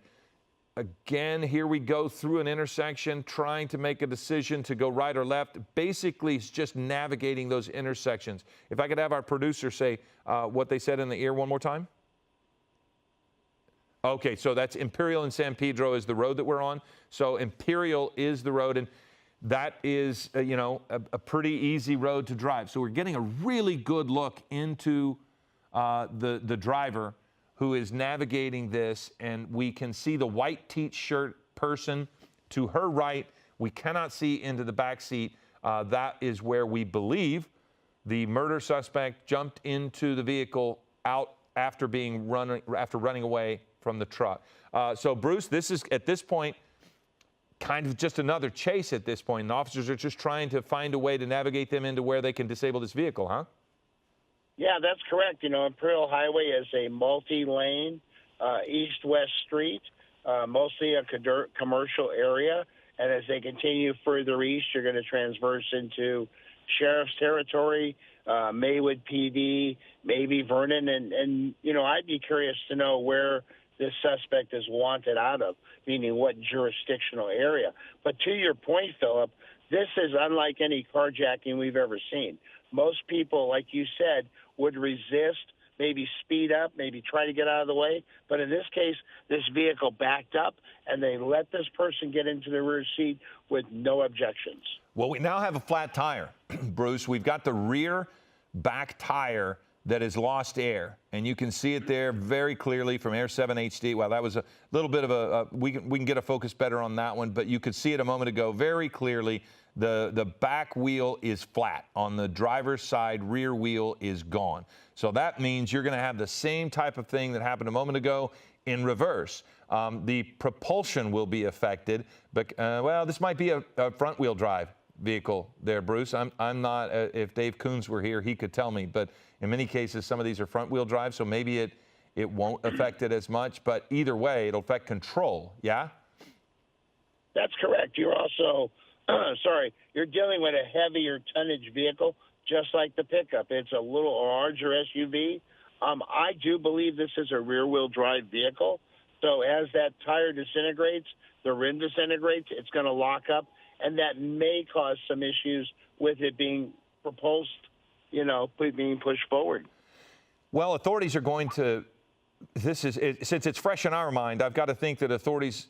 again, here we go through an intersection, trying to make a decision to go right or left. Basically, it's just navigating those intersections. If I could have our producer say what they said in the ear one more time. Okay, so that's Imperial and San Pedro is the road that we're on. So Imperial is the road, and that is, a pretty easy road to drive. So we're getting a really good look into the driver who is navigating this, and we can see the white T-shirt person to her right. We cannot see into the back seat. That is where we believe the murder suspect jumped into the vehicle out after running away from the truck. So Bruce, this is at this point kind of just another chase at this point. And the officers are just trying to find a way to navigate them into where they can disable this vehicle, huh? Yeah, that's correct. Imperial Highway is a multi-lane, east-west street, mostly a commercial area. And as they continue further east, you're going to transverse into Sheriff's Territory, Maywood PD, maybe Vernon. And I'd be curious to know where this suspect is wanted out of, meaning what jurisdictional area. But to your point, Philip, this is unlike any carjacking we've ever seen. Most people, like you said, would resist, maybe speed up, maybe try to get out of the way. But in this case, this vehicle backed up, and they let this person get into the rear seat with no objections. Well, we now have a flat tire, Bruce. We've got the rear back tire that has lost air, and you can see it there very clearly from Air 7 HD. Well, that was a little bit of we can get a focus better on that one, but you could see it a moment ago very clearly. The back wheel is flat. On the driver's side, rear wheel is gone. So that means you're going to have the same type of thing that happened a moment ago in reverse. The propulsion will be affected, but this might be a front-wheel drive vehicle there, Bruce. I'm not. If Dave Coons were here, he could tell me. But in many cases, some of these are front-wheel drive, so maybe it won't affect it as much. But either way, it'll affect control. Yeah. That's correct. You're also you're dealing with a heavier tonnage vehicle, just like the pickup. It's a little larger SUV. I do believe this is a rear-wheel drive vehicle. So as that tire disintegrates, the rim disintegrates, it's going to lock up, and that may cause some issues with it being propulsed, being pushed forward. Well, authorities are going to, since it's fresh in our mind, I've got to think that authorities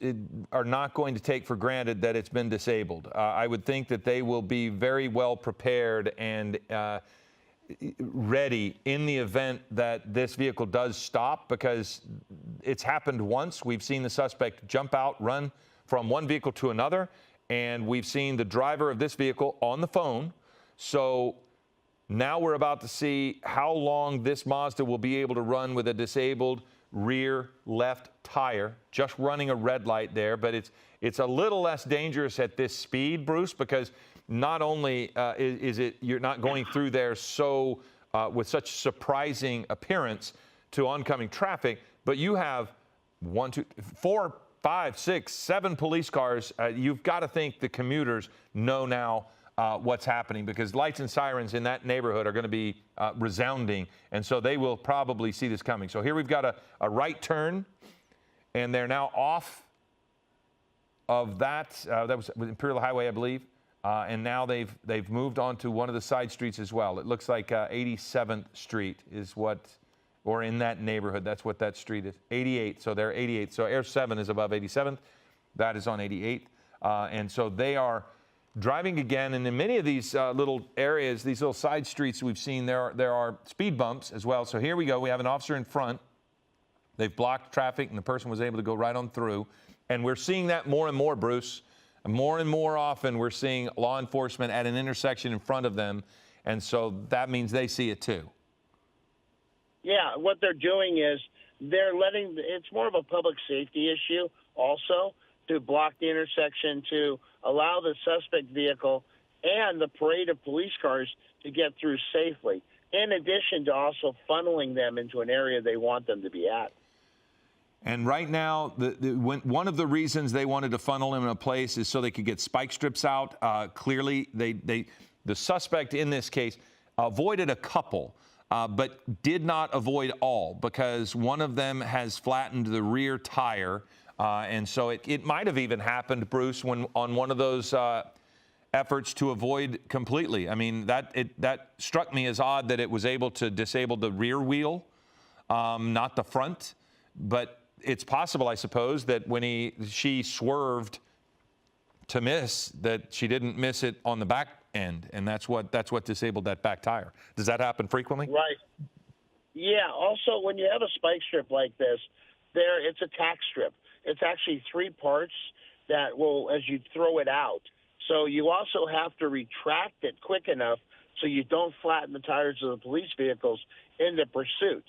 are not going to take for granted that it's been disabled. I would think that they will be very well prepared and ready in the event that this vehicle does stop, because it's happened once. We've seen the suspect jump out, run from one vehicle to another, and we've seen the driver of this vehicle on the phone. So now we're about to see how long this Mazda will be able to run with a disabled rear left tire, just running a red light there. But it's a little less dangerous at this speed, Bruce, because not only is it you're not going through there with such surprising appearance to oncoming traffic, but you have 4, 5, 6, 7 police cars. You've got to think the commuters know now what's happening, because lights and sirens in that neighborhood are going to be resounding, and so they will probably see this coming. So here we've got a right turn, and they're now off of that. That was Imperial Highway, I believe, and now they've moved on to one of the side streets as well. It looks like 87th Street is what, or in that neighborhood, that's what that street is. 88, so they're 88. So Air 7 is above 87th. That is on 88, and so they are driving again. And in many of these little areas, these little side streets we've seen, there are speed bumps as well. So here we go. We have an officer in front. They've blocked traffic, and the person was able to go right on through. And we're seeing that more and more, Bruce. More and more often, we're seeing law enforcement at an intersection in front of them. And so that means they see it too. Yeah, what they're doing is they're letting, it's more of a public safety issue also, to block the intersection, to allow the suspect vehicle and the parade of police cars to get through safely, in addition to also funneling them into an area they want them to be at. And right now, one of the reasons they wanted to funnel them in a place is so they could get spike strips out. Clearly, the suspect in this case avoided a couple, but did not avoid all, because one of them has flattened the rear tire. And so it might have even happened, Bruce, when on one of those efforts to avoid completely. I mean, that struck me as odd that it was able to disable the rear wheel, not the front. But it's possible, I suppose, that when she swerved to miss, that she didn't miss it on the back end, and that's what disabled that back tire. Does that happen frequently? Right. Yeah. Also, when you have a spike strip like this, it's a tack strip. It's actually 3 parts that will, as you throw it out. So you also have to retract it quick enough so you don't flatten the tires of the police vehicles in the pursuit.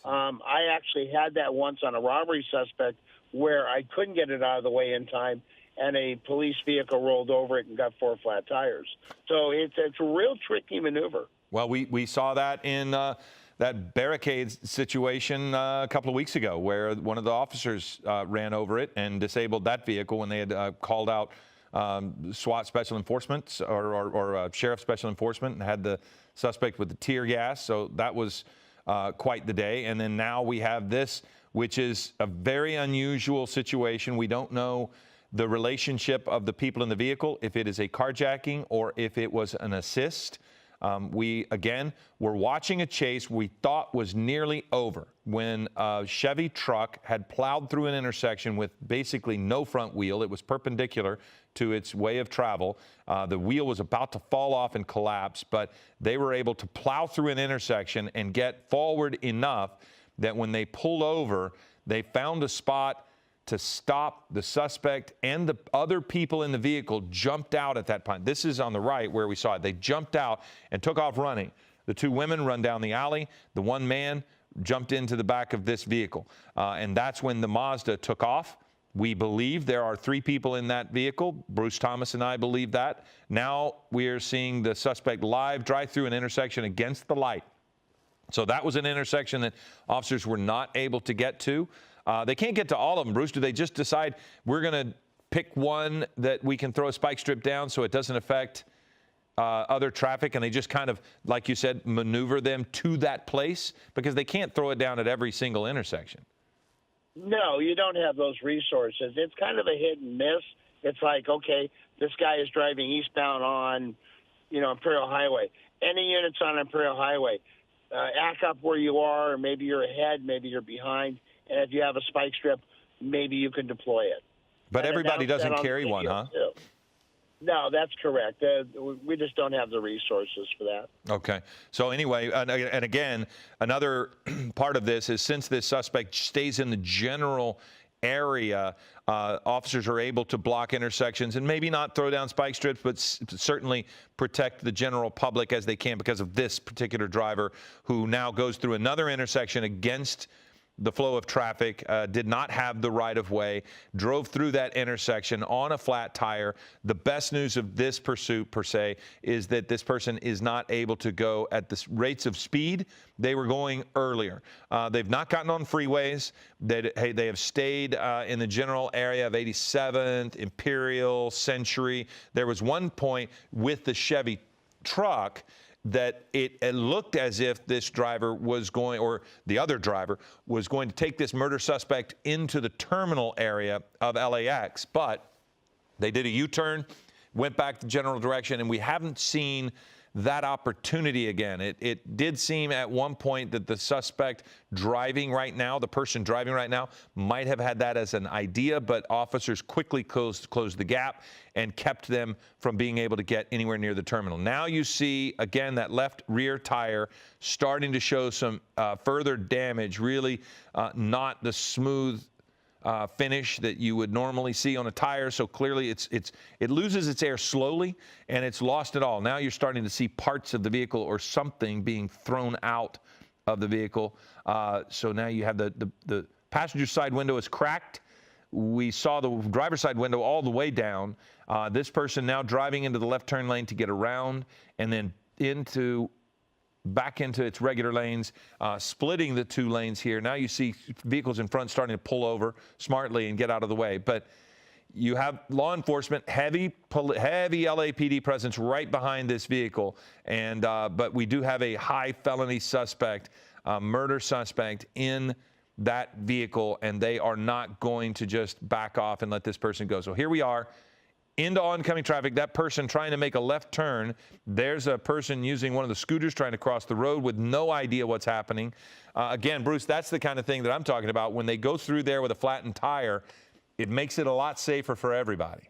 I actually had that once on a robbery suspect where I couldn't get it out of the way in time, and a police vehicle rolled over it and got 4 flat tires. So it's a real tricky maneuver. Well, we saw that in that barricade situation a couple of weeks ago, where one of the officers ran over it and disabled that vehicle when they had called out SWAT special enforcement or sheriff special enforcement, and had the suspect with the tear gas. So that was quite the day. And then now we have this, which is a very unusual situation. We don't know the relationship of the people in the vehicle, if it is a carjacking or if it was an assist. We, again, were watching a chase we thought was nearly over when a Chevy truck had plowed through an intersection with basically no front wheel. It was perpendicular to its way of travel. The wheel was about to fall off and collapse, but they were able to plow through an intersection and get forward enough that when they pulled over, they found a spot to stop. The suspect and the other people in the vehicle jumped out at that point. This is on the right where we saw it. They jumped out and took off running. The 2 women run down the alley. The 1 man jumped into the back of this vehicle. And that's when the Mazda took off. We believe there are 3 people in that vehicle. Bruce Thomas and I believe that. Now we are seeing the suspect live drive through an intersection against the light. So that was an intersection that officers were not able to get to. They can't get to all of them, Bruce. Do they just decide we're going to pick one that we can throw a spike strip down so it doesn't affect other traffic, and they just kind of, like you said, maneuver them to that place? Because they can't throw it down at every single intersection. No, you don't have those resources. It's kind of a hit and miss. It's like, okay, this guy is driving eastbound on, Imperial Highway. Any units on Imperial Highway, act up where you are, or maybe you're ahead, maybe you're behind. And if you have a spike strip, maybe you can deploy it. But everybody doesn't carry one, huh? Too. No, that's correct. We just don't have the resources for that. Okay. So anyway, and again, another part of this is, since this suspect stays in the general area, officers are able to block intersections and maybe not throw down spike strips, but certainly protect the general public as they can, because of this particular driver who now goes through another intersection against the flow of traffic, did not have the right-of-way, drove through that intersection on a flat tire. The best news of this pursuit, per se, is that this person is not able to go at the rates of speed they were going earlier. They've not gotten on freeways. They have stayed in the general area of 87th, Imperial, Century. There was one point with the Chevy truck that it looked as if this driver was going, or the other driver was going to take this murder suspect into the terminal area of LAX, but they did a U-turn, went back the general direction, and we haven't seen that opportunity again. It did seem at one point that the suspect driving right now, the person driving right now, might have had that as an idea, but officers quickly closed the gap and kept them from being able to get anywhere near the terminal. Now you see, again, that left rear tire starting to show some further damage, really not the smooth finish that you would normally see on a tire. So clearly it loses its air slowly, and it's lost it all. Now you're starting to see parts of the vehicle or something being thrown out of the vehicle. So now you have the passenger side window is cracked. We saw the driver's side window all the way down. This person now driving into the left turn lane to get around and then back into its regular lanes, splitting the two lanes here. Now you see vehicles in front starting to pull over smartly and get out of the way. But you have law enforcement, heavy LAPD presence right behind this vehicle. And but we do have a high felony suspect, murder suspect in that vehicle, and they are not going to just back off and let this person go. So here we are, into oncoming traffic, that person trying to make a left turn. There's a person using one of the scooters trying to cross the road with no idea what's happening. Again, Bruce, that's the kind of thing that I'm talking about. When they go through there with a flattened tire, it makes it a lot safer for everybody.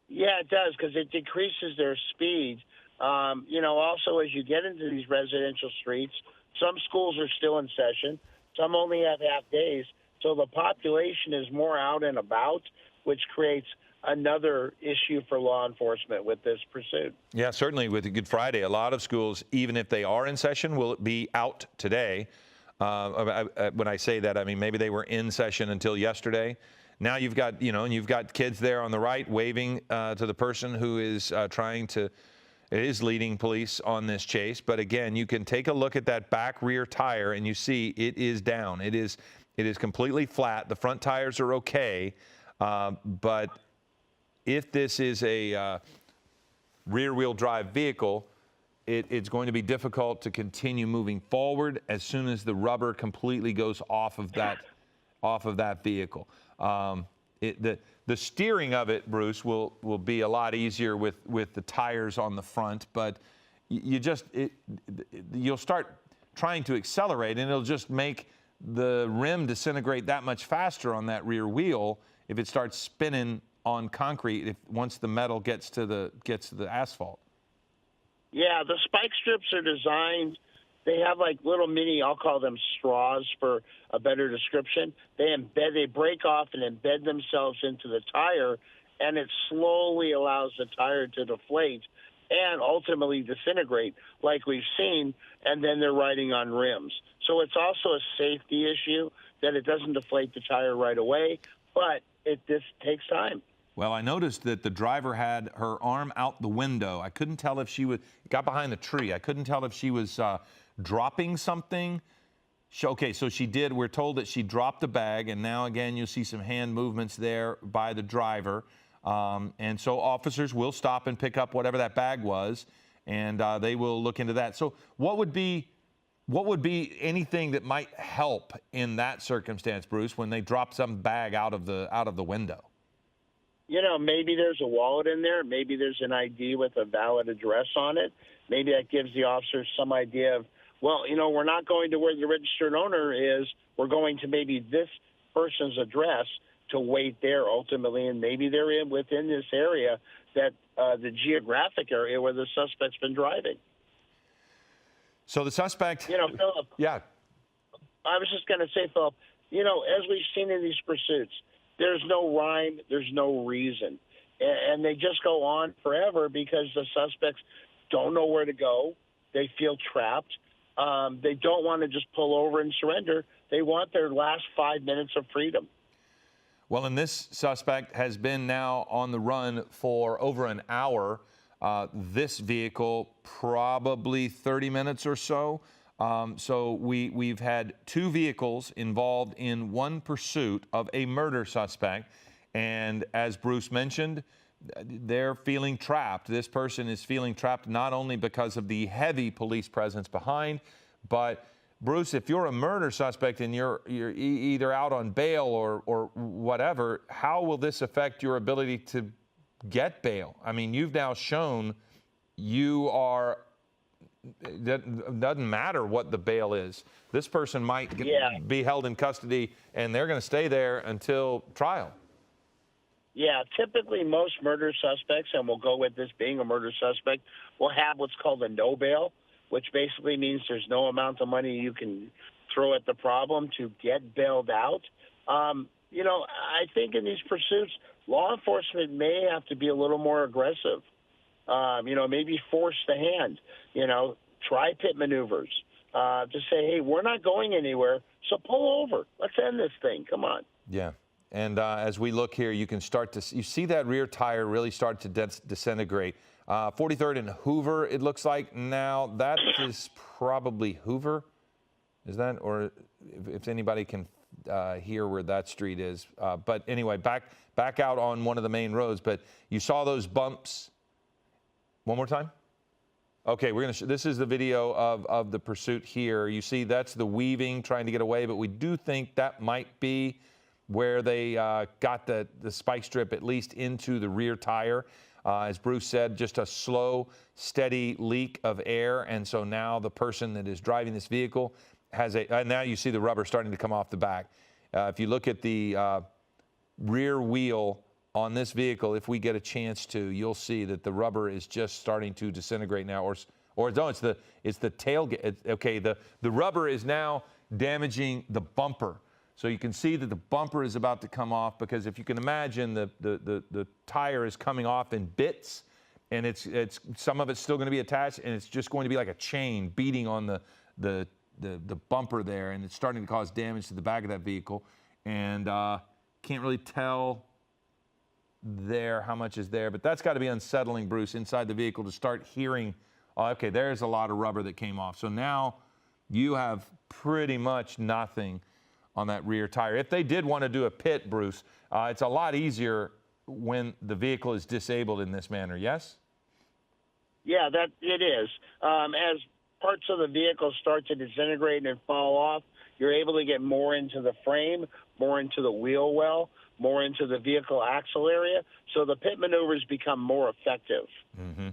Yeah, it does, because it decreases their speed. Also, as you get into these residential streets, some schools are still in session. Some only have half days. So the population is more out and about, which creates another issue for law enforcement with this pursuit. Yeah, certainly with Good Friday, a lot of schools, even if they are in session, will be out today. When I say that, I mean maybe they were in session until yesterday. Now you've got, and you've got kids there on the right waving to the person who is is leading police on this chase. But again, you can take a look at that back rear tire and you see it is down. It is completely flat. The front tires are okay, but if this is a rear-wheel drive vehicle, it's going to be difficult to continue moving forward as soon as the rubber completely goes off of that vehicle. The steering of it, Bruce, will be a lot easier with the tires on the front, but you'll start trying to accelerate, and it'll just make the rim disintegrate that much faster on that rear wheel if it starts spinning on concrete once the metal gets to the asphalt. Yeah, the spike strips are designed. They have like little mini, I'll call them straws for a better description. They break off and embed themselves into the tire, and it slowly allows the tire to deflate and ultimately disintegrate like we've seen, and then they're riding on rims. So it's also a safety issue that it doesn't deflate the tire right away, but this takes time. Well, I noticed that the driver had her arm out the window. I couldn't tell if she got behind the tree. I couldn't tell if she was dropping something. Okay, so she did. We're told that she dropped the bag, and now again you'll see some hand movements there by the driver. And so officers will stop and pick up whatever that bag was, and they will look into that. So what would be anything that might help in that circumstance, Bruce, when they drop some bag out of the window? Maybe there's a wallet in there. Maybe there's an ID with a valid address on it. Maybe that gives the officers some idea of, we're not going to where the registered owner is. We're going to maybe this person's address to wait there ultimately, and maybe they're within this area, that the geographic area where the suspect's been driving. So the suspect, Philip. Yeah. I was just going to say, Philip, as we've seen in these pursuits, there's no rhyme, there's no reason. And they just go on forever because the suspects don't know where to go. They feel trapped. They don't want to just pull over and surrender. They want their last 5 minutes of freedom. Well, and this suspect has been now on the run for over an hour. This vehicle, probably 30 minutes or so. So we've had two vehicles involved in one pursuit of a murder suspect. And as Bruce mentioned, they're feeling trapped. This person is feeling trapped not only because of the heavy police presence behind, but Bruce, if you're a murder suspect and you're either out on bail or whatever, how will this affect your ability to get bail? I mean, you've now shown you are, it doesn't matter what the bail is. This person might be held in custody and they're going to stay there until trial. Yeah, typically most murder suspects, and we'll go with this being a murder suspect, will have what's called a no bail, which basically means there's no amount of money you can throw at the problem to get bailed out. You know, I think in these pursuits, law enforcement may have to be a little more aggressive. You know, maybe force the hand, you know, try pit maneuvers. Just say, hey, we're not going anywhere, so pull over. Let's end this thing. Come on. Yeah. And as we look here, you can start to you see that rear tire really start to disintegrate. 43rd and Hoover, it looks like now. That is probably Hoover. Is that? Or if anybody can hear where that street is. But anyway, back out on one of the main roads. But you saw those bumps. One more time. Okay, we're gonna. This is the video of the pursuit here. You see that's the weaving trying to get away. But we do think that might be where they got the spike strip at least into the rear tire. As Bruce said, just a slow, steady leak of air. And so now the person that is driving this vehicle has now you see the rubber starting to come off the back. If you look at the rear wheel on this vehicle, if we get a chance to, you'll see that the rubber is just starting to disintegrate now. Or no, it's the tailgate. Okay, the rubber is now damaging the bumper. So you can see that the bumper is about to come off because if you can imagine the tire is coming off in bits and it's some of it's still going to be attached and it's just going to be like a chain beating on the bumper there, and it's starting to cause damage to the back of that vehicle. And can't really tell there how much is there, but that's got to be unsettling, Bruce, inside the vehicle to start hearing, oh, okay, there's a lot of rubber that came off. So now you have pretty much nothing on that rear tire. If they did want to do a pit, Bruce, it's a lot easier when the vehicle is disabled in this manner, yes? Yeah, that it is. As parts of the vehicle start to disintegrate and fall off, you're able to get more into the frame, more into the wheel well, more into the vehicle axle area, so the pit maneuvers become more effective. Mm-hmm.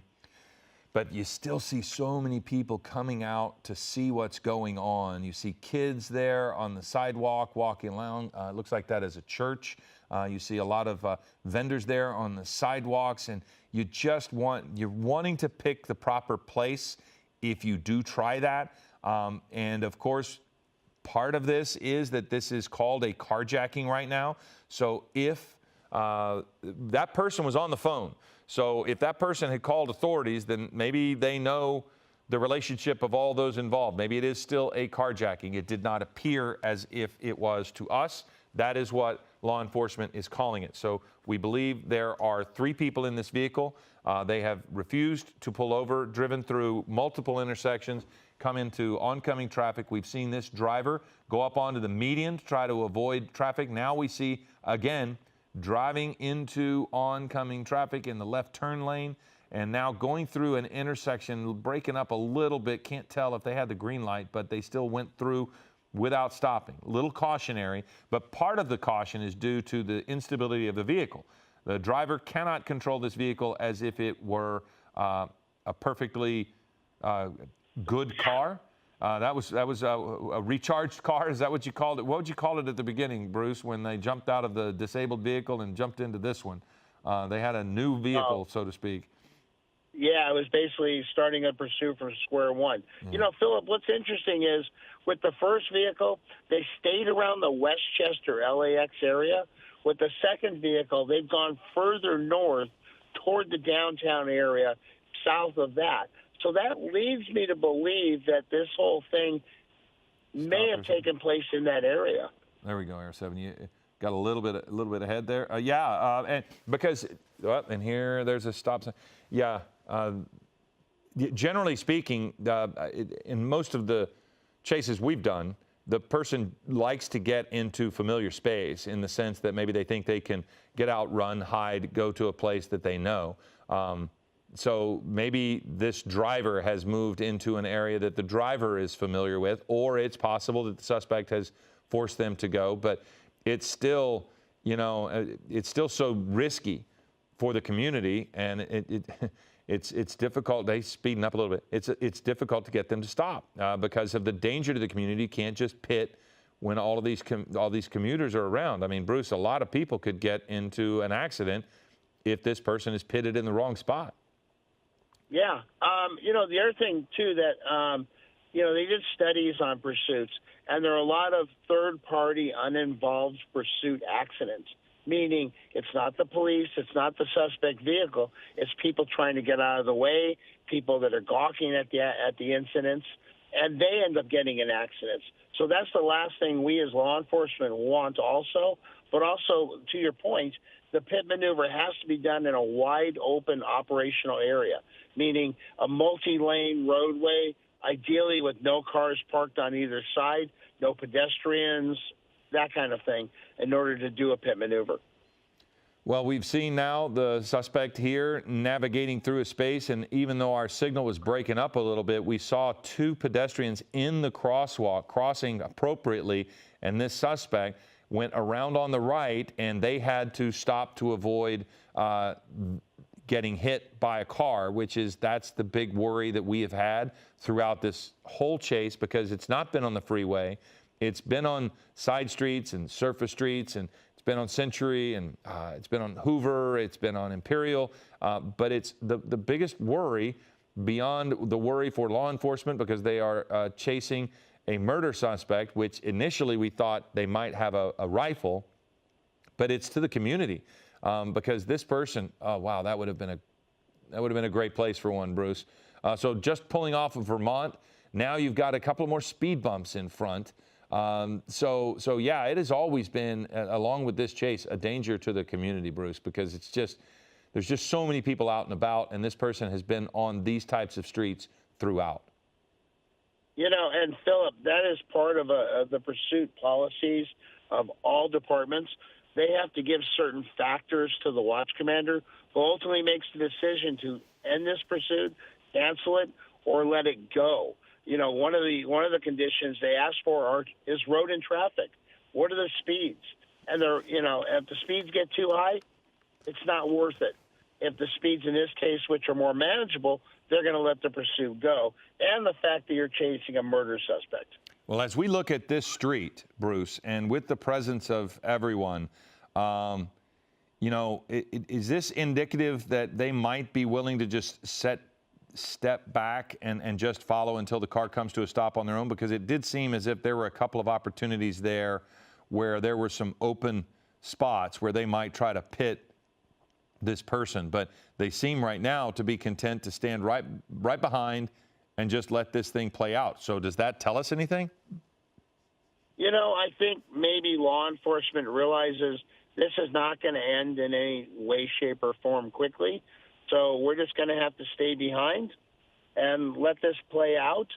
But you still see so many people coming out to see what's going on. You see kids there on the sidewalk walking along. It looks like that is a church. You see a lot of vendors there on the sidewalks, and you're wanting to pick the proper place if you do try that. And of course, part of this is that this is called a carjacking right now. So if that person was on the phone, so if that person had called authorities, then maybe they know the relationship of all those involved. Maybe it is still a carjacking. It did not appear as if it was to us. That is what law enforcement is calling it. So we believe there are 3 people in this vehicle. They have refused to pull over, driven through multiple intersections, come into oncoming traffic. We've seen this driver go up onto the median to try to avoid traffic. Now we see, again, driving into oncoming traffic in the left turn lane, and now going through an intersection, breaking up a little bit. Can't tell if they had the green light, but they still went through without stopping. A little cautionary, but part of the caution is due to the instability of the vehicle. The driver cannot control this vehicle as if it were a perfectly good car. That was a recharged car. Is that what you called it? What would you call it at the beginning, Bruce, when they jumped out of the disabled vehicle and jumped into this one? They had a new vehicle, so to speak. Yeah, it was basically starting a pursuit from square one. Yeah. You know, Philip, what's interesting is with the first vehicle, they stayed around the Westchester, LAX area. With the second vehicle, they've gone further north toward the downtown area, south of that. So that leads me to believe that this whole thing may have taken place in that area. There we go, Air 7. You got a little bit ahead there. And because, and here there's a stop sign. Yeah. Generally speaking, in most of the chases we've done, the person likes to get into familiar space in the sense that maybe they think they can get out, run, hide, go to a place that they know. So maybe this driver has moved into an area that the driver is familiar with, or it's possible that the suspect has forced them to go. But it's still, it's still so risky for the community, and it's difficult. They speeding up a little bit. It's difficult to get them to stop because of the danger to the community. You can't just pit when all these commuters are around. I mean, Bruce, a lot of people could get into an accident if this person is pitted in the wrong spot. Yeah. The other thing, too, that, they did studies on pursuits, and there are a lot of third-party uninvolved pursuit accidents, meaning it's not the police, it's not the suspect vehicle, it's people trying to get out of the way, people that are gawking at the incidents, and they end up getting in accidents. So that's the last thing we as law enforcement want also. But also, to your point, the pit maneuver has to be done in a wide open operational area, meaning a multi-lane roadway, ideally with no cars parked on either side, no pedestrians, that kind of thing, in order to do a pit maneuver. Well, we've seen now the suspect here navigating through a space, and even though our signal was breaking up a little bit, we saw two pedestrians in the crosswalk crossing appropriately, and this suspect went around on the right, and they had to stop to avoid getting hit by a car, that's the big worry that we have had throughout this whole chase, because it's not been on the freeway. It's been on side streets and surface streets, and it's been on Century, and it's been on Hoover, it's been on Imperial, but it's the biggest worry beyond the worry for law enforcement, because they are chasing a murder suspect, which initially we thought they might have a rifle, but it's to the community, because this person, wow, that would have been a great place for one, Bruce. So just pulling off of Vermont, now you've got a couple more speed bumps in front. So yeah, it has always been, along with this chase, a danger to the community, Bruce, because there's just so many people out and about, and this person has been on these types of streets throughout. And Philip, that is part of the pursuit policies of all departments. They have to give certain factors to the watch commander, who ultimately makes the decision to end this pursuit, cancel it, or let it go. One of the conditions they ask for is road and traffic. What are the speeds? And if the speeds get too high, it's not worth it. If the speeds in this case, which are more manageable, they're going to let the pursuit go. And the fact that you're chasing a murder suspect. Well, as we look at this street, Bruce, and with the presence of everyone, is this indicative that they might be willing to just step back and just follow until the car comes to a stop on their own? Because it did seem as if there were a couple of opportunities there where there were some open spots where they might try to pit this person, but they seem right now to be content to stand right behind and just let this thing play out. So does that tell us anything? I think maybe law enforcement realizes this is not going to end in any way, shape, or form quickly. So we're just going to have to stay behind and let this play out,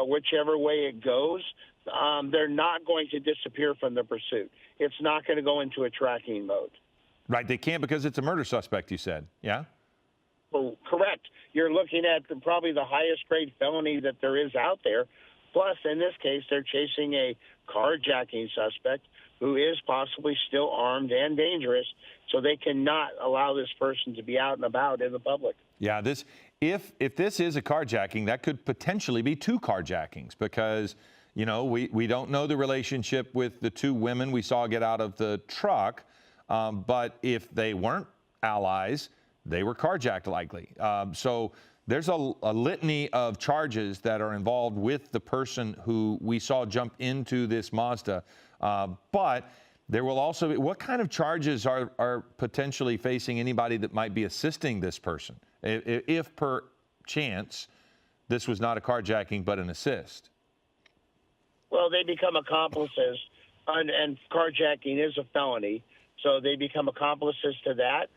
whichever way it goes. They're not going to disappear from the pursuit. It's not going to go into a tracking mode. Right, they can't because it's a murder suspect, you said, yeah? Well, correct. You're looking at probably the highest grade felony that there is out there. Plus, in this case, they're chasing a carjacking suspect who is possibly still armed and dangerous, so they cannot allow this person to be out and about in the public. Yeah, if this is a carjacking, that could potentially be two carjackings, because, we don't know the relationship with the two women we saw get out of the truck. But if they weren't allies, they were carjacked likely. So there's a litany of charges that are involved with the person who we saw jump into this Mazda. But there will also be, what kind of charges are potentially facing anybody that might be assisting this person, if per chance this was not a carjacking but an assist? Well, they become accomplices, and carjacking is a felony, so they become accomplices to that.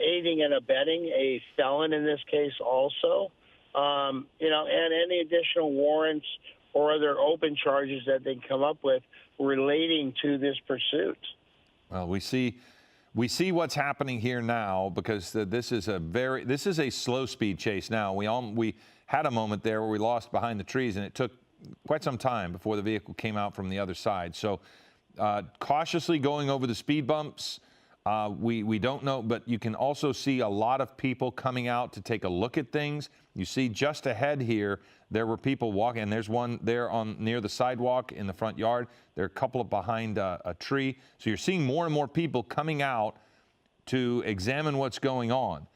Aiding and abetting a felon in this case also, and any additional warrants or other open charges that they come up with relating to this pursuit. Well, we see what's happening here now, because this is a slow speed chase now. We had a moment there where we lost behind the trees, and it took quite some time before the vehicle came out from the other side. So cautiously going over the speed bumps. We don't know, but you can also see a lot of people coming out to take a look at things. You see just ahead here, there were people walking, and there's one there near the sidewalk in the front yard. There are a couple of behind a tree. So you're seeing more and more people coming out to examine what's going on.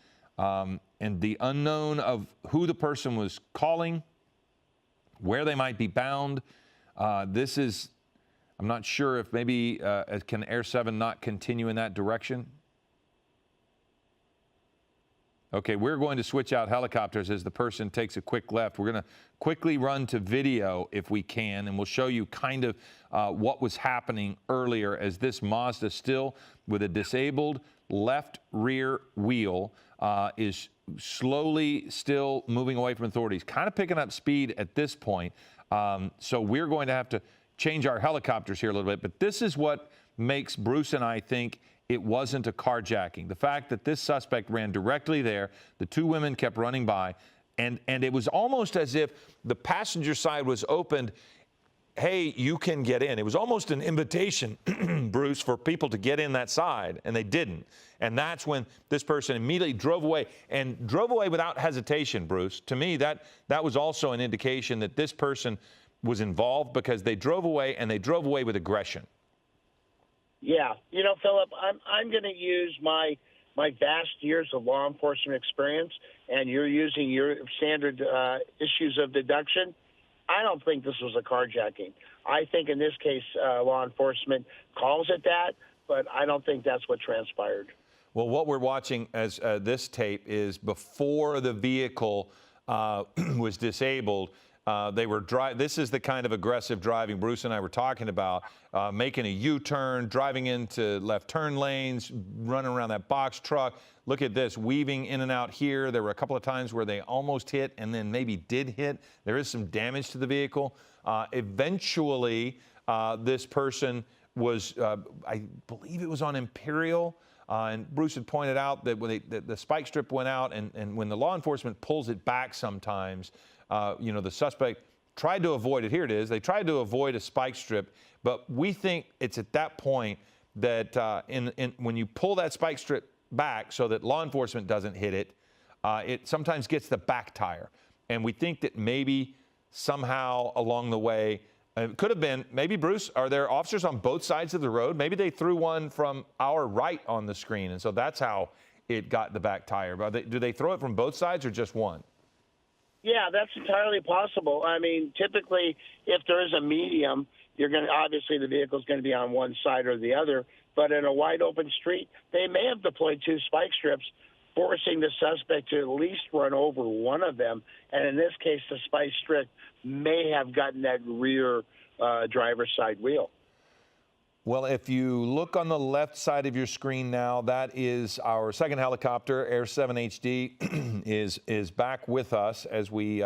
And the unknown of who the person was calling, where they might be bound. I'm not sure if maybe can Air 7 not continue in that direction? Okay, we're going to switch out helicopters as the person takes a quick left. We're going to quickly run to video if we can, and we'll show you kind of what was happening earlier as this Mazda, still with a disabled left rear wheel, is slowly still moving away from authorities, kind of picking up speed at this point. So we're going to have to change our helicopters here a little bit, but this is what makes Bruce and I think it wasn't a carjacking. The fact that this suspect ran directly there, the two women kept running by, and it was almost as if the passenger side was opened. Hey, you can get in. It was almost an invitation, Bruce, for people to get in that side, and they didn't. And that's when this person immediately drove away, and drove away without hesitation, Bruce. To me, that was also an indication that this person was involved, because they drove away, and they drove away with aggression. Yeah. Philip, I'm going to use my vast years of law enforcement experience, and you're using your standard issues of deduction. I don't think this was a carjacking. I think in this case, law enforcement calls it that, but I don't think that's what transpired. Well, what we're watching as this tape is before the vehicle was disabled. They were This is the kind of aggressive driving Bruce and I were talking about, making a U-turn, driving into left turn lanes, running around that box truck. Look at this, weaving in and out here. There were a couple of times where they almost hit and then maybe did hit. There is some damage to the vehicle. Eventually, this person was, I believe it was on Imperial. And Bruce had pointed out that when the spike strip went out, and when the law enforcement pulls it back sometimes, the suspect tried to avoid it. Here it is. They tried to avoid a spike strip, but we think it's at that point that when you pull that spike strip back so that law enforcement doesn't hit it, it sometimes gets the back tire. And we think that maybe somehow along the way, it could have been, maybe, Bruce, are there officers on both sides of the road? Maybe they threw one from our right on the screen, and so that's how it got the back tire. But do they throw it from both sides or just one? Yeah, that's entirely possible. I mean, typically, if there is a medium, obviously the vehicle is going to be on one side or the other. But in a wide open street, they may have deployed two spike strips, forcing the suspect to at least run over one of them. And in this case, the spike strip may have gotten that rear driver's side wheel. Well, if you look on the left side of your screen now, that is our second helicopter. Air 7 HD is back with us as we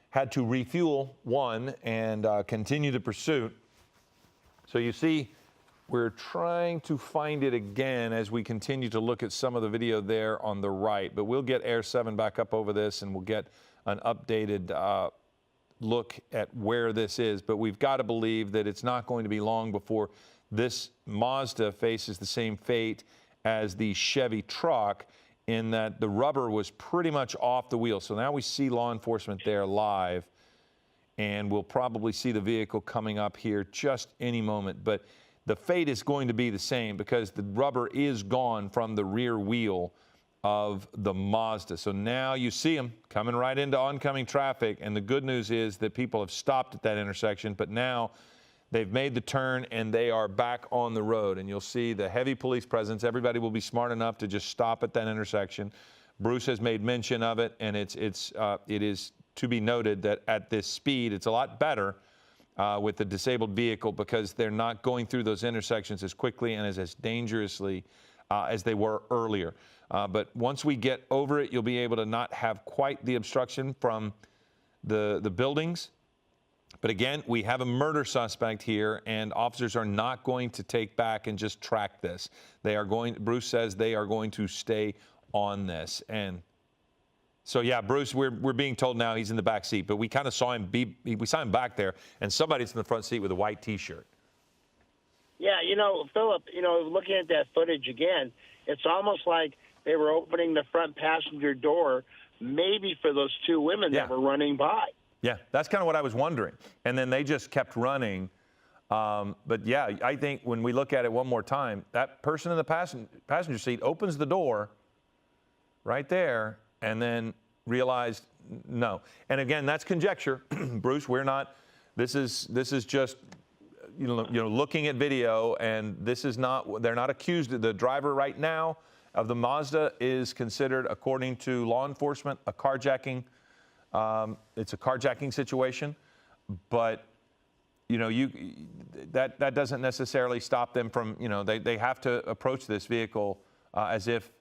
had to refuel one and continue the pursuit. So you see, we're trying to find it again as we continue to look at some of the video there on the right. But we'll get Air 7 back up over this, and we'll get an updated look at where this is. But we've got to believe that it's not going to be long before this Mazda faces the same fate as the Chevy truck, in that the rubber was pretty much off the wheel. So now we see law enforcement there live, and we'll probably see the vehicle coming up here just any moment. But the fate is going to be the same, because the rubber is gone from the rear wheel of the Mazda. So now you see them coming right into oncoming traffic, and the good news is that people have stopped at that intersection, but now they've made the turn and they are back on the road. And you'll see the heavy police presence. Everybody will be smart enough to just stop at that intersection. Bruce has made mention of it, and it is to be noted that at this speed, it's a lot better with the disabled vehicle because they're not going through those intersections as quickly and as dangerously as they were earlier. But once we get over it, you'll be able to not have quite the obstruction from the buildings. But again, we have a murder suspect here, and officers are not going to take back and just track this. They are going, Bruce says they are going to stay on this. And so, yeah, Bruce, we're being told now he's in the back seat, but we kind of saw him we saw him back there, and somebody's in the front seat with a white T-shirt. Yeah, Philip, looking at that footage again, it's almost like they were opening the front passenger door maybe for those two women that were running by. Yeah, that's kind of what I was wondering. And then they just kept running. But, yeah, I think when we look at it one more time, that person in the passenger seat opens the door right there and then realized no. And, again, that's conjecture. Bruce, we're not – this is just – looking at video, and this is not, they're not accused. The driver right now of the Mazda is considered, according to law enforcement, a carjacking. It's a carjacking situation, but that doesn't necessarily stop them from, they have to approach this vehicle as if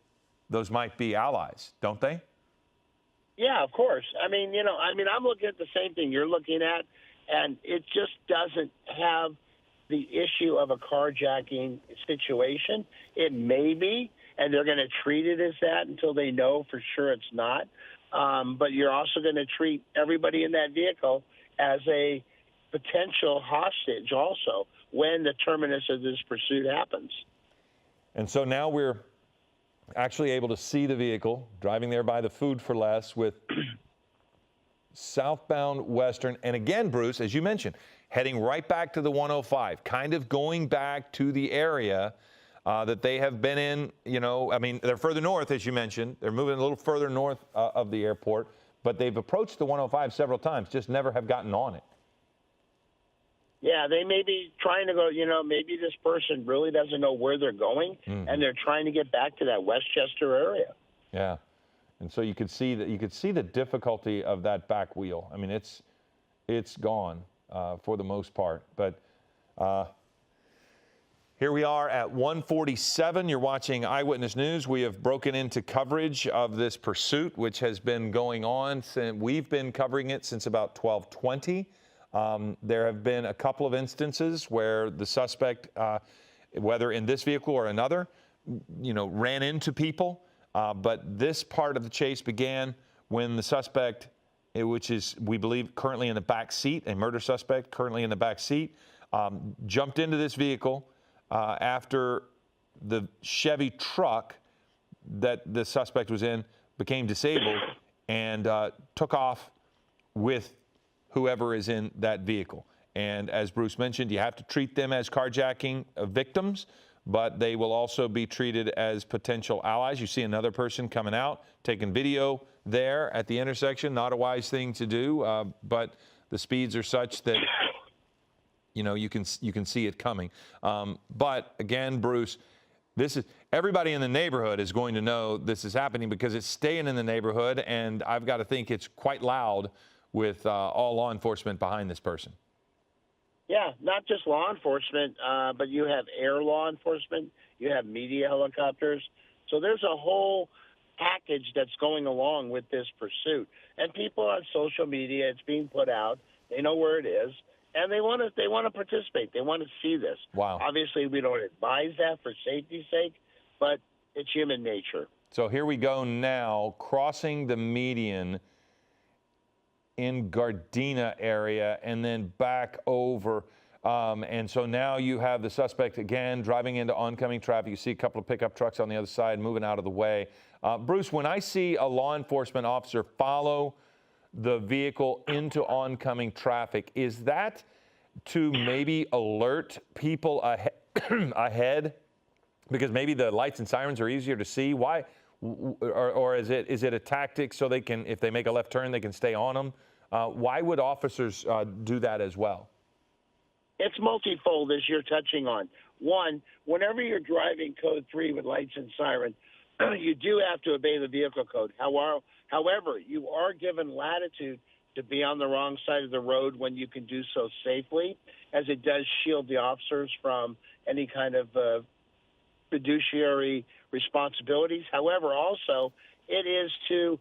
those might be allies, don't they? Yeah, of course. I'm looking at the same thing you're looking at, and it just doesn't have the issue of a carjacking situation. It may be, and they're going to treat it as that until they know for sure it's not. But you're also going to treat everybody in that vehicle as a potential hostage also when the terminus of this pursuit happens. And so now we're actually able to see the vehicle driving there by the Food for Less with southbound Western. And again, Bruce, as you mentioned, heading right back to the 105, kind of going back to the area that they have been in. They're further north, as you mentioned. They're moving a little further north of the airport, but they've approached the 105 several times, just never have gotten on it. Yeah, they may be trying to go, maybe this person really doesn't know where they're going, and they're trying to get back to that Westchester area. Yeah. And so you could see the difficulty of that back wheel. I mean, it's gone for the most part. But here we are at 1:47. You're watching Eyewitness News. We have broken into coverage of this pursuit, which has been going on since we've been covering it since about 12:20. There have been a couple of instances where the suspect, whether in this vehicle or another, ran into people. But this part of the chase began when the suspect, which is, we believe, currently in the back seat, a murder suspect currently in the back seat, jumped into this vehicle after the Chevy truck that the suspect was in became disabled and took off with whoever is in that vehicle. And as Bruce mentioned, you have to treat them as carjacking victims, but they will also be treated as potential allies. You see another person coming out, taking video there at the intersection. Not a wise thing to do, but the speeds are such that you can see it coming. But again, Bruce, this is everybody in the neighborhood is going to know this is happening because it's staying in the neighborhood, and I've got to think it's quite loud with all law enforcement behind this person. Yeah, not just law enforcement, but you have air law enforcement, you have media helicopters. So there's a whole package that's going along with this pursuit. And people on social media, it's being put out, they know where it is, and they want to participate. They want to see this. Wow. Obviously, we don't advise that for safety's sake, but it's human nature. So here we go now, crossing the median in Gardena area and then back over. And so now you have the suspect again driving into oncoming traffic. You see a couple of pickup trucks on the other side moving out of the way. Bruce, when I see a law enforcement officer follow the vehicle into oncoming traffic, is that to maybe alert people ahead? Because maybe the lights and sirens are easier to see. Why? Or is it a tactic so they can, if they make a left turn, they can stay on them? Why would officers do that as well? It's multifold, as you're touching on. One, whenever you're driving code 3 with lights and siren, you do have to obey the vehicle code. However, you are given latitude to be on the wrong side of the road when you can do so safely, as it does shield the officers from any kind of fiduciary responsibilities. However, also, it is to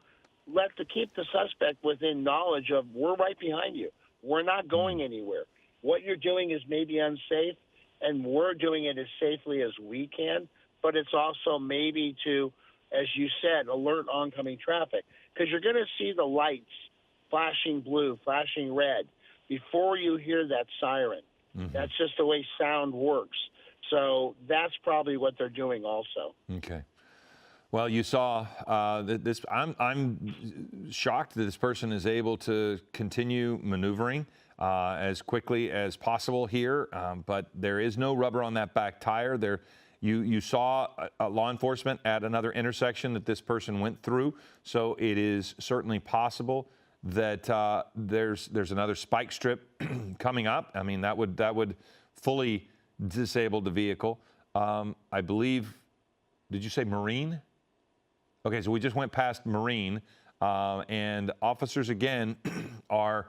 keep the suspect within knowledge of, we're right behind you. We're not going anywhere. What you're doing is maybe unsafe, and we're doing it as safely as we can, but it's also maybe to, as you said, alert oncoming traffic, because you're going to see the lights flashing blue, flashing red before you hear that siren. That's just the way sound works. So that's probably what they're doing also. Okay. Well, you saw this. I'm shocked that this person is able to continue maneuvering as quickly as possible here, but there is no rubber on that back tire. You saw law enforcement at another intersection that this person went through, so it is certainly possible that there's another spike strip coming up. I mean, that would fully disable the vehicle. I believe. Did you say Marine? Okay, so we just went past Marine, and officers again are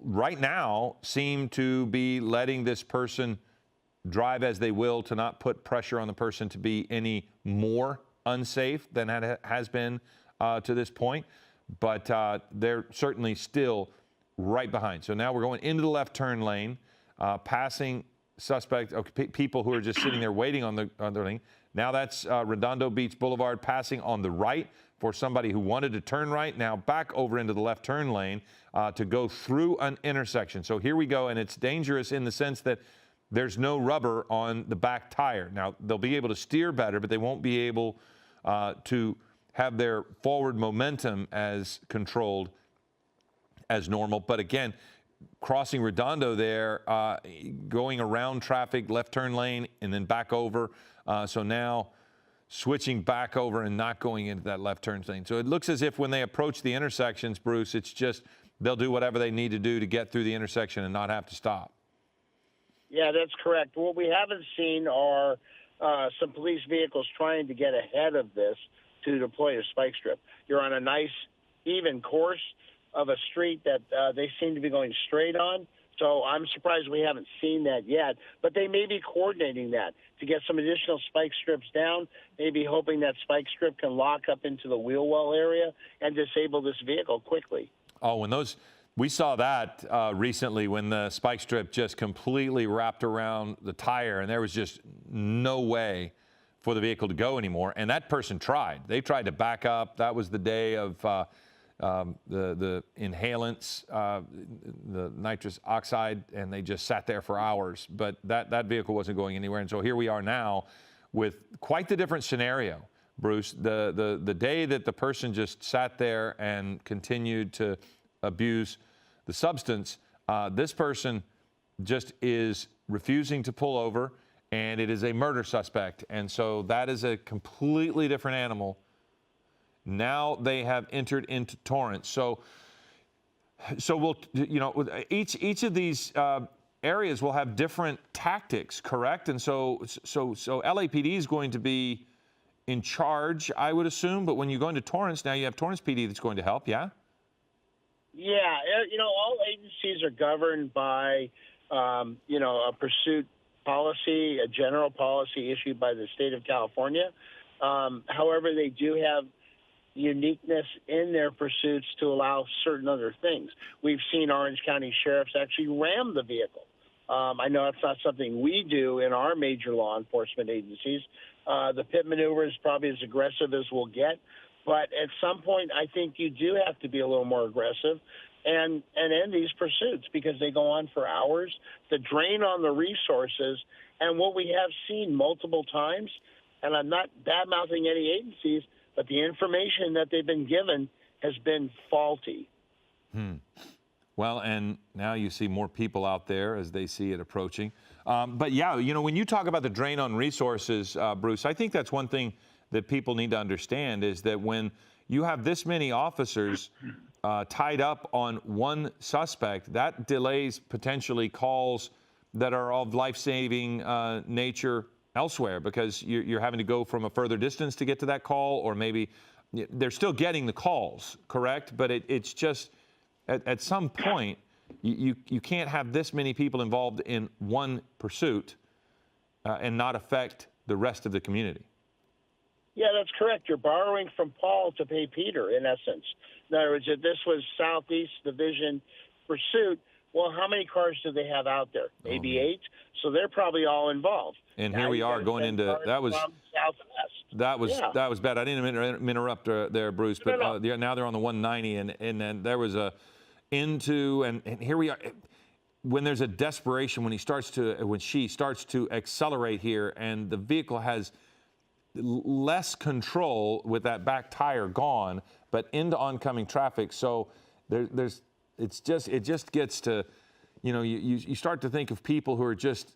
right now seem to be letting this person drive as they will, to not put pressure on the person to be any more unsafe than it has been to this point. But they're certainly still right behind. So now we're going into the left turn lane, passing people who are just sitting there waiting on the lane. Now that's Redondo Beach Boulevard, passing on the right for somebody who wanted to turn right. Now back over into the left turn lane to go through an intersection. So here we go, and it's dangerous in the sense that there's no rubber on the back tire. Now they'll be able to steer better, but they won't be able to have their forward momentum as controlled as normal. But again, crossing Redondo there, going around traffic, left turn lane, and then back over. So now switching back over and not going into that left turn lane. So it looks as if when they approach the intersections, Bruce, it's just they'll do whatever they need to do to get through the intersection and not have to stop. Yeah, that's correct. What we haven't seen are some police vehicles trying to get ahead of this to deploy a spike strip. You're on a nice, even course of a street that they seem to be going straight on. So I'm surprised we haven't seen that yet. But they may be coordinating that to get some additional spike strips down, maybe hoping that spike strip can lock up into the wheel well area and disable this vehicle quickly. Oh, we saw that recently when the spike strip just completely wrapped around the tire, and there was just no way for the vehicle to go anymore. And that person tried. They tried to back up. That was the day of the inhalants, the nitrous oxide, and they just sat there for hours. But that vehicle wasn't going anywhere. And so here we are now with quite the different scenario, Bruce. The day that the person just sat there and continued to abuse the substance, this person just is refusing to pull over, and it is a murder suspect. And so that is a completely different animal. Now they have entered into Torrance. So we'll, each of these areas will have different tactics, correct? And so LAPD is going to be in charge, I would assume. But when you go into Torrance, now you have Torrance PD that's going to help, yeah? Yeah, all agencies are governed by, a pursuit policy, a general policy issued by the state of California. However, they do have uniqueness in their pursuits to allow certain other things. We've seen Orange County sheriffs actually ram the vehicle. I know that's not something we do in our major law enforcement agencies. The pit maneuver is probably as aggressive as we'll get. But at some point, I think you do have to be a little more aggressive and end these pursuits, because they go on for hours, the drain on the resources. And what we have seen multiple times, and I'm not bad-mouthing any agencies, but the information that they've been given has been faulty. Well, and now you see more people out there as they see it approaching. But yeah, when you talk about the drain on resources, Bruce, I think that's one thing that people need to understand, is that when you have this many officers tied up on one suspect, that delays potentially calls that are of life-saving nature elsewhere, because you're having to go from a further distance to get to that call, or maybe they're still getting the calls, correct? But it's just at some point, you can't have this many people involved in one pursuit and not affect the rest of the community. Yeah, that's correct. You're borrowing from Paul to pay Peter, in essence. In other words, if this was Southeast Division pursuit, well, how many cars do they have out there? Maybe 8. So they're probably all involved. And now here we are going into that was Southwest. that was bad. I didn't interrupt there, Bruce. But No. now they're on the 190, and then there was a into and here we are. When there's a desperation, when she starts to accelerate here, and the vehicle has less control with that back tire gone, but into oncoming traffic. So it just gets to, you start to think of people who are just,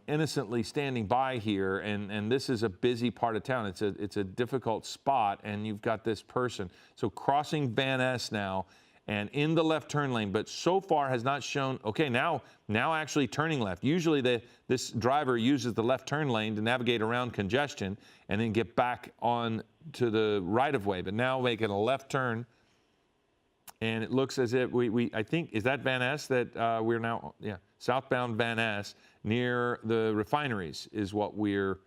innocently standing by here, and this is a busy part of town. It's a difficult spot, and you've got this person. So crossing Van Ness now, and in the left turn lane, but so far has not shown, okay, now actually turning left. Usually this driver uses the left turn lane to navigate around congestion and then get back on to the right of way, but now making a left turn, and it looks as if I think, is that Van Ness that we're now, southbound Van Ness near the refineries is what we're,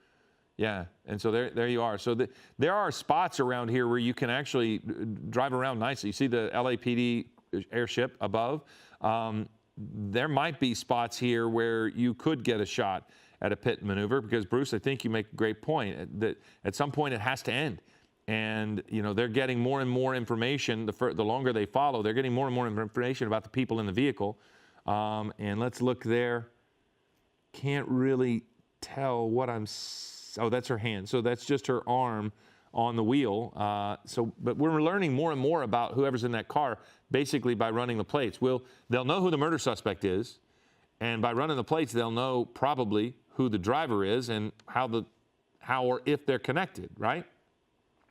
and so there you are. So there are spots around here where you can actually drive around nicely. You see the LAPD airship above. There might be spots here where you could get a shot at a pit maneuver because, Bruce, I think you make a great point that at some point it has to end. And, they're getting more and more information. The longer they follow, they're getting more and more information about the people in the vehicle. And let's look there. Can't really tell what oh, that's her hand. So that's just her arm on the wheel. But we're learning more and more about whoever's in that car, basically by running the plates. They'll know who the murder suspect is, and by running the plates, they'll know probably who the driver is and how or if they're connected, right?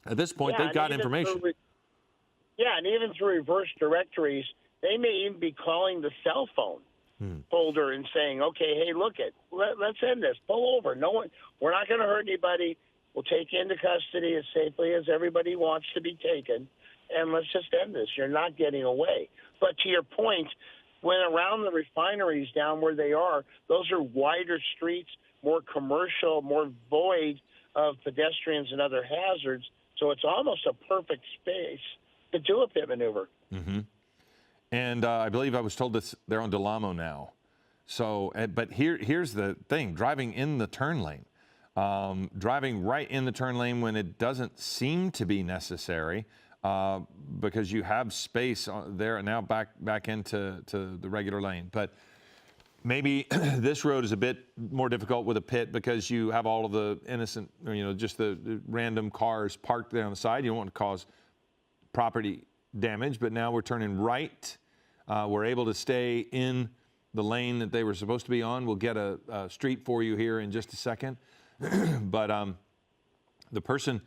At this point, they've got information. And even through reverse directories, they may even be calling the cell phone holder and saying, okay, hey, let's end this. Pull over. We're not going to hurt anybody. We'll take you into custody as safely as everybody wants to be taken, and let's just end this. You're not getting away. But to your point, when around the refineries down where they are, those are wider streets, more commercial, more void of pedestrians and other hazards. So it's almost a perfect space to do a pit maneuver. Mm-hmm. And I believe I was told that they're on Del Amo now. So, but here's the thing: driving in the turn lane, driving right in the turn lane when it doesn't seem to be necessary, because you have space there now back into the regular lane. But maybe this road is a bit more difficult with a pit because you have all of the innocent, just the random cars parked there on the side. You don't want to cause property damage, but now we're turning right. We're able to stay in the lane that they were supposed to be on. We'll get a street for you here in just a second. But the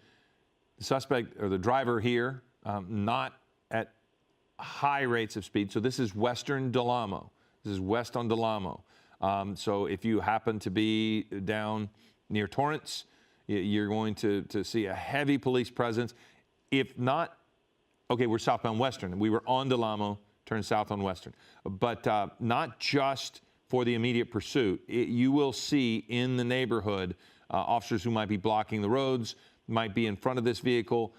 suspect or the driver here, not at high rates of speed. So this is western Del Amo. This is west on Del Amo. So if you happen to be down near Torrance, you're going to see a heavy police presence. If not, okay, we're southbound Western. We were on Del Amo, turned south on Western. But not just for the immediate pursuit. You will see in the neighborhood officers who might be blocking the roads, might be in front of this vehicle.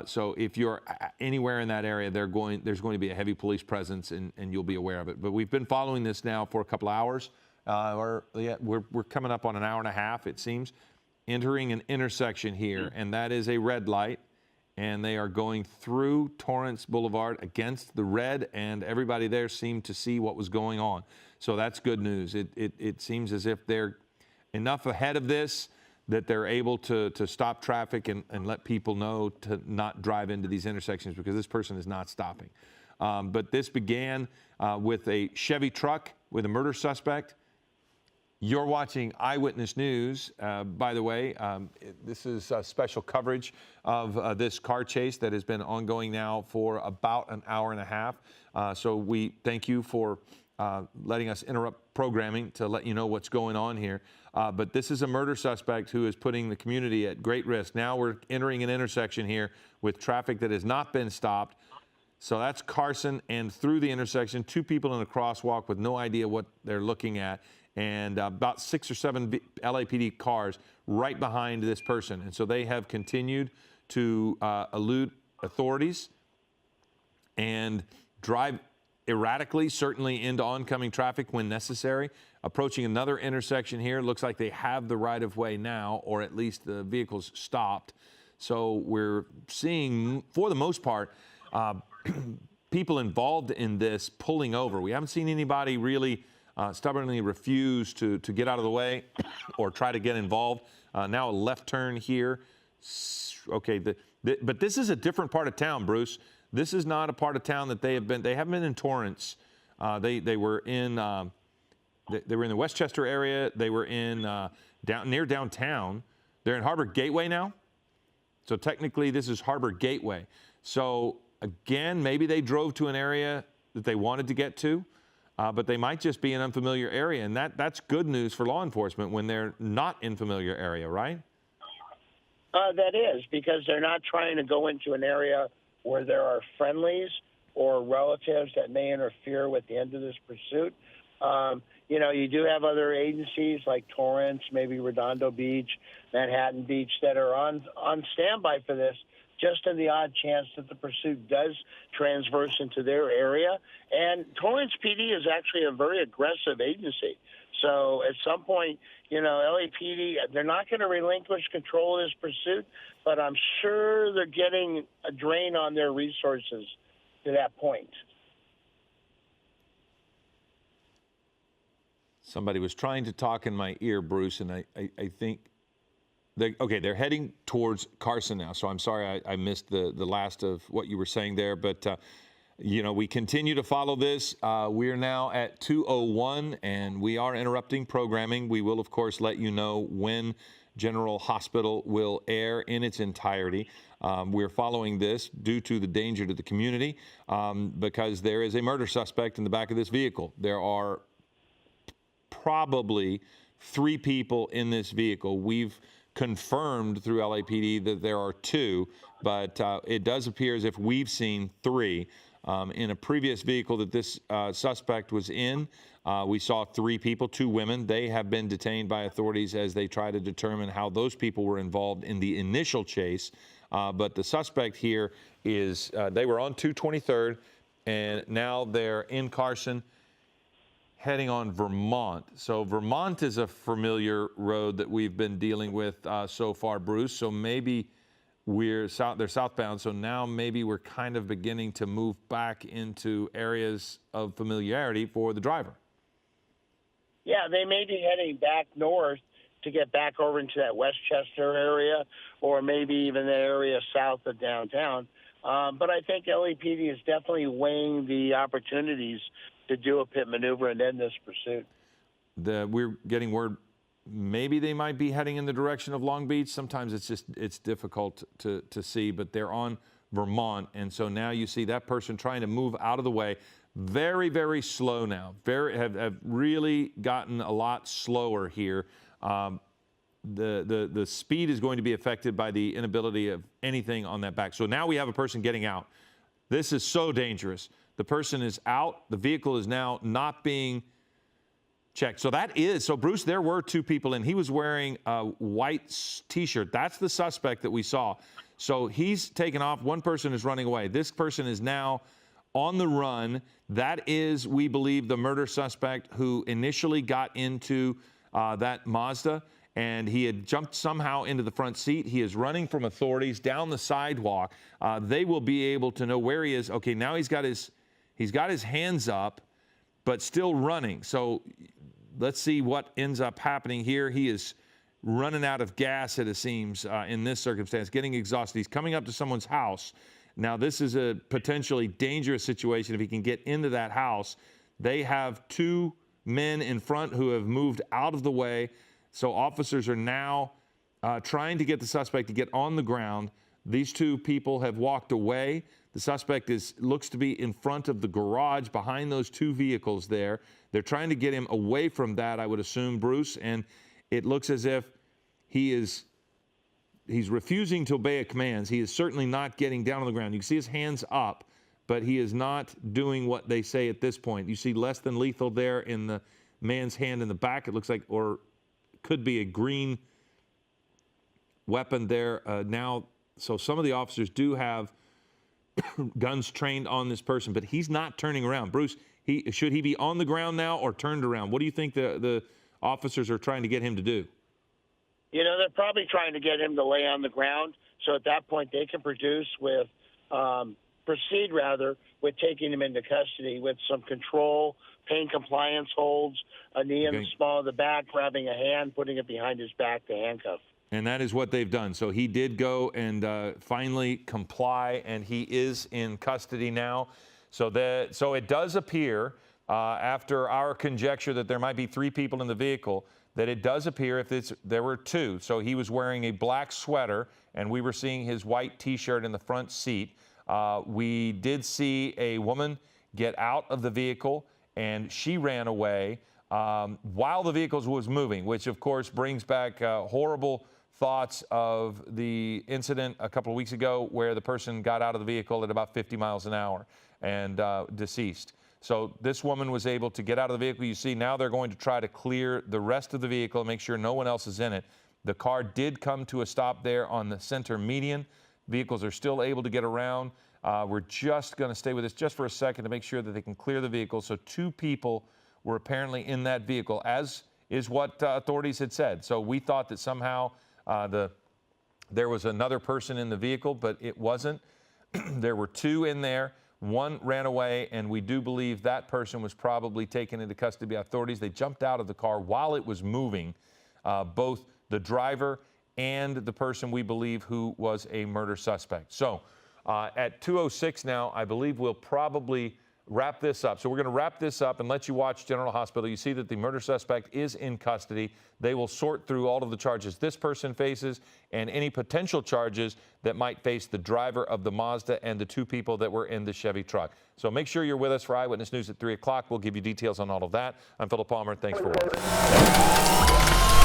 So if you're anywhere in that area, there's going to be a heavy police presence, and you'll be aware of it. But we've been following this now for a couple hours. We're coming up on an hour and a half, it seems, entering an intersection here, and that is a red light. And they are going through Torrance Boulevard against the red, and everybody there seemed to see what was going on. So that's good news. It seems as if they're enough ahead of this that they're able to stop traffic and let people know to not drive into these intersections because this person is not stopping. But this began with a Chevy truck with a murder suspect. You're watching Eyewitness News. By the way, this is special coverage of this car chase that has been ongoing now for about an hour and a half. So we thank you for letting us interrupt programming to let you know what's going on here. But this is a murder suspect who is putting the community at great risk. Now we're entering an intersection here with traffic that has not been stopped. So that's Carson, and through the intersection, two people in a crosswalk with no idea what they're looking at, and about 6 or 7 LAPD cars right behind this person. And so they have continued to elude authorities and drive erratically, certainly into oncoming traffic when necessary. Approaching another intersection here, looks like they have the right of way now, or at least the vehicle's stopped. So we're seeing, for the most part, people involved in this pulling over. We haven't seen anybody really stubbornly refuse to get out of the way or try to get involved. Now a left turn here. Okay, but this is a different part of town, Bruce. This is not a part of town that they have been. They haven't been in Torrance. They were in they were in the Westchester area. They were in near downtown. They're in Harbor Gateway now. So technically, this is Harbor Gateway. So again, maybe they drove to an area that they wanted to get to, but they might just be in an unfamiliar area, and that's good news for law enforcement when they're not in familiar area, right? That is, because they're not trying to go into an area where there are friendlies or relatives that may interfere with the end of this pursuit. You do have other agencies like Torrance, maybe Redondo Beach, Manhattan Beach, that are on standby for this, just in the odd chance that the pursuit does transverse into their area. And Torrance PD is actually a very aggressive agency. So at some point, LAPD, they're not going to relinquish control of this pursuit, but I'm sure they're getting a drain on their resources to that point. Somebody was trying to talk in my ear, Bruce, and I think they're heading towards Carson now. So I'm sorry I missed the last of what you were saying there, but we continue to follow this. We are now at 2:01, and we are interrupting programming. We will, of course, let you know when General Hospital will air in its entirety. We're following this due to the danger to the community because there is a murder suspect in the back of this vehicle. There are probably 3 people in this vehicle. We've confirmed through LAPD that there are 2, but it does appear as if we've seen 3. In a previous vehicle that this suspect was in, we saw 3 people, 2 women. They have been detained by authorities as they try to determine how those people were involved in the initial chase. But the suspect here is, they were on 223rd, and now they're in Carson, heading on Vermont. So Vermont is a familiar road that we've been dealing with so far, Bruce. So maybe they're southbound. So now maybe we're kind of beginning to move back into areas of familiarity for the driver. Yeah, they may be heading back north to get back over into that Westchester area, or maybe even the area south of downtown. But I think LAPD is definitely weighing the opportunities to do a pit maneuver and end this pursuit. We're getting word maybe they might be heading in the direction of Long Beach. Sometimes it's difficult to see, but they're on Vermont, and so now you see that person trying to move out of the way. Very, very slow now. Have really gotten a lot slower here. The speed is going to be affected by the inability of anything on that back. So now we have a person getting out. This is so dangerous. The person is out. The vehicle is now not being checked. So Bruce, there were 2 people, and he was wearing a white T-shirt. That's the suspect that we saw. So he's taken off. One person is running away. This person is now on the run. That is, we believe, the murder suspect who initially got into that Mazda, and he had jumped somehow into the front seat. He is running from authorities down the sidewalk. They will be able to know where he is. Okay, now he's got his hands up, but still running. So let's see what ends up happening here. He is running out of gas, it seems, in this circumstance, getting exhausted. He's coming up to someone's house. Now, this is a potentially dangerous situation if he can get into that house. They have 2 men in front who have moved out of the way. So officers are now trying to get the suspect to get on the ground. These 2 people have walked away. The suspect looks to be in front of the garage behind those 2 vehicles there. They're trying to get him away from that, I would assume, Bruce, and it looks as if he's refusing to obey commands. He is certainly not getting down on the ground. You can see his hands up, but he is not doing what they say at this point. You see less than lethal there in the man's hand in the back. It looks like, or could be a green weapon there now. So some of the officers do have guns trained on this person, but he's not turning around. Bruce, should he be on the ground now or turned around? What do you think the officers are trying to get him to do? You know, they're probably trying to get him to lay on the ground. So at that point, they can proceed with taking him into custody with some control, pain compliance holds, a knee in the small of the back, grabbing a hand, putting it behind his back to handcuff. And that is what they've done. So he did go and finally comply, and he is in custody now. So it does appear, after our conjecture that there might be 3 people in the vehicle, that it does appear there were 2. So he was wearing a black sweater, and we were seeing his white T-shirt in the front seat. We did see a woman get out of the vehicle, and she ran away while the vehicle was moving, which, of course, brings back horrible thoughts of the incident a couple of weeks ago where the person got out of the vehicle at about 50 miles an hour and deceased. So this woman was able to get out of the vehicle. You see now they're going to try to clear the rest of the vehicle and make sure no one else is in it. The car did come to a stop there on the center median. Vehicles are still able to get around. We're just going to stay with this just for a second to make sure that they can clear the vehicle. So 2 people were apparently in that vehicle, as is what authorities had said. So we thought that somehow there was another person in the vehicle, but it wasn't. There were 2 in there. 1 ran away, and we do believe that person was probably taken into custody by authorities. They jumped out of the car while it was moving, both the driver and the person we believe who was a murder suspect. So at 2:06 now, I believe we'll probably wrap this up. So we're going to wrap this up and let you watch General Hospital. You see that the murder suspect is in custody. They will sort through all of the charges this person faces and any potential charges that might face the driver of the Mazda and the 2 people that were in the Chevy truck. So make sure you're with us for Eyewitness News at 3 o'clock. We'll give you details on all of that. I'm Philip Palmer. Thanks for watching.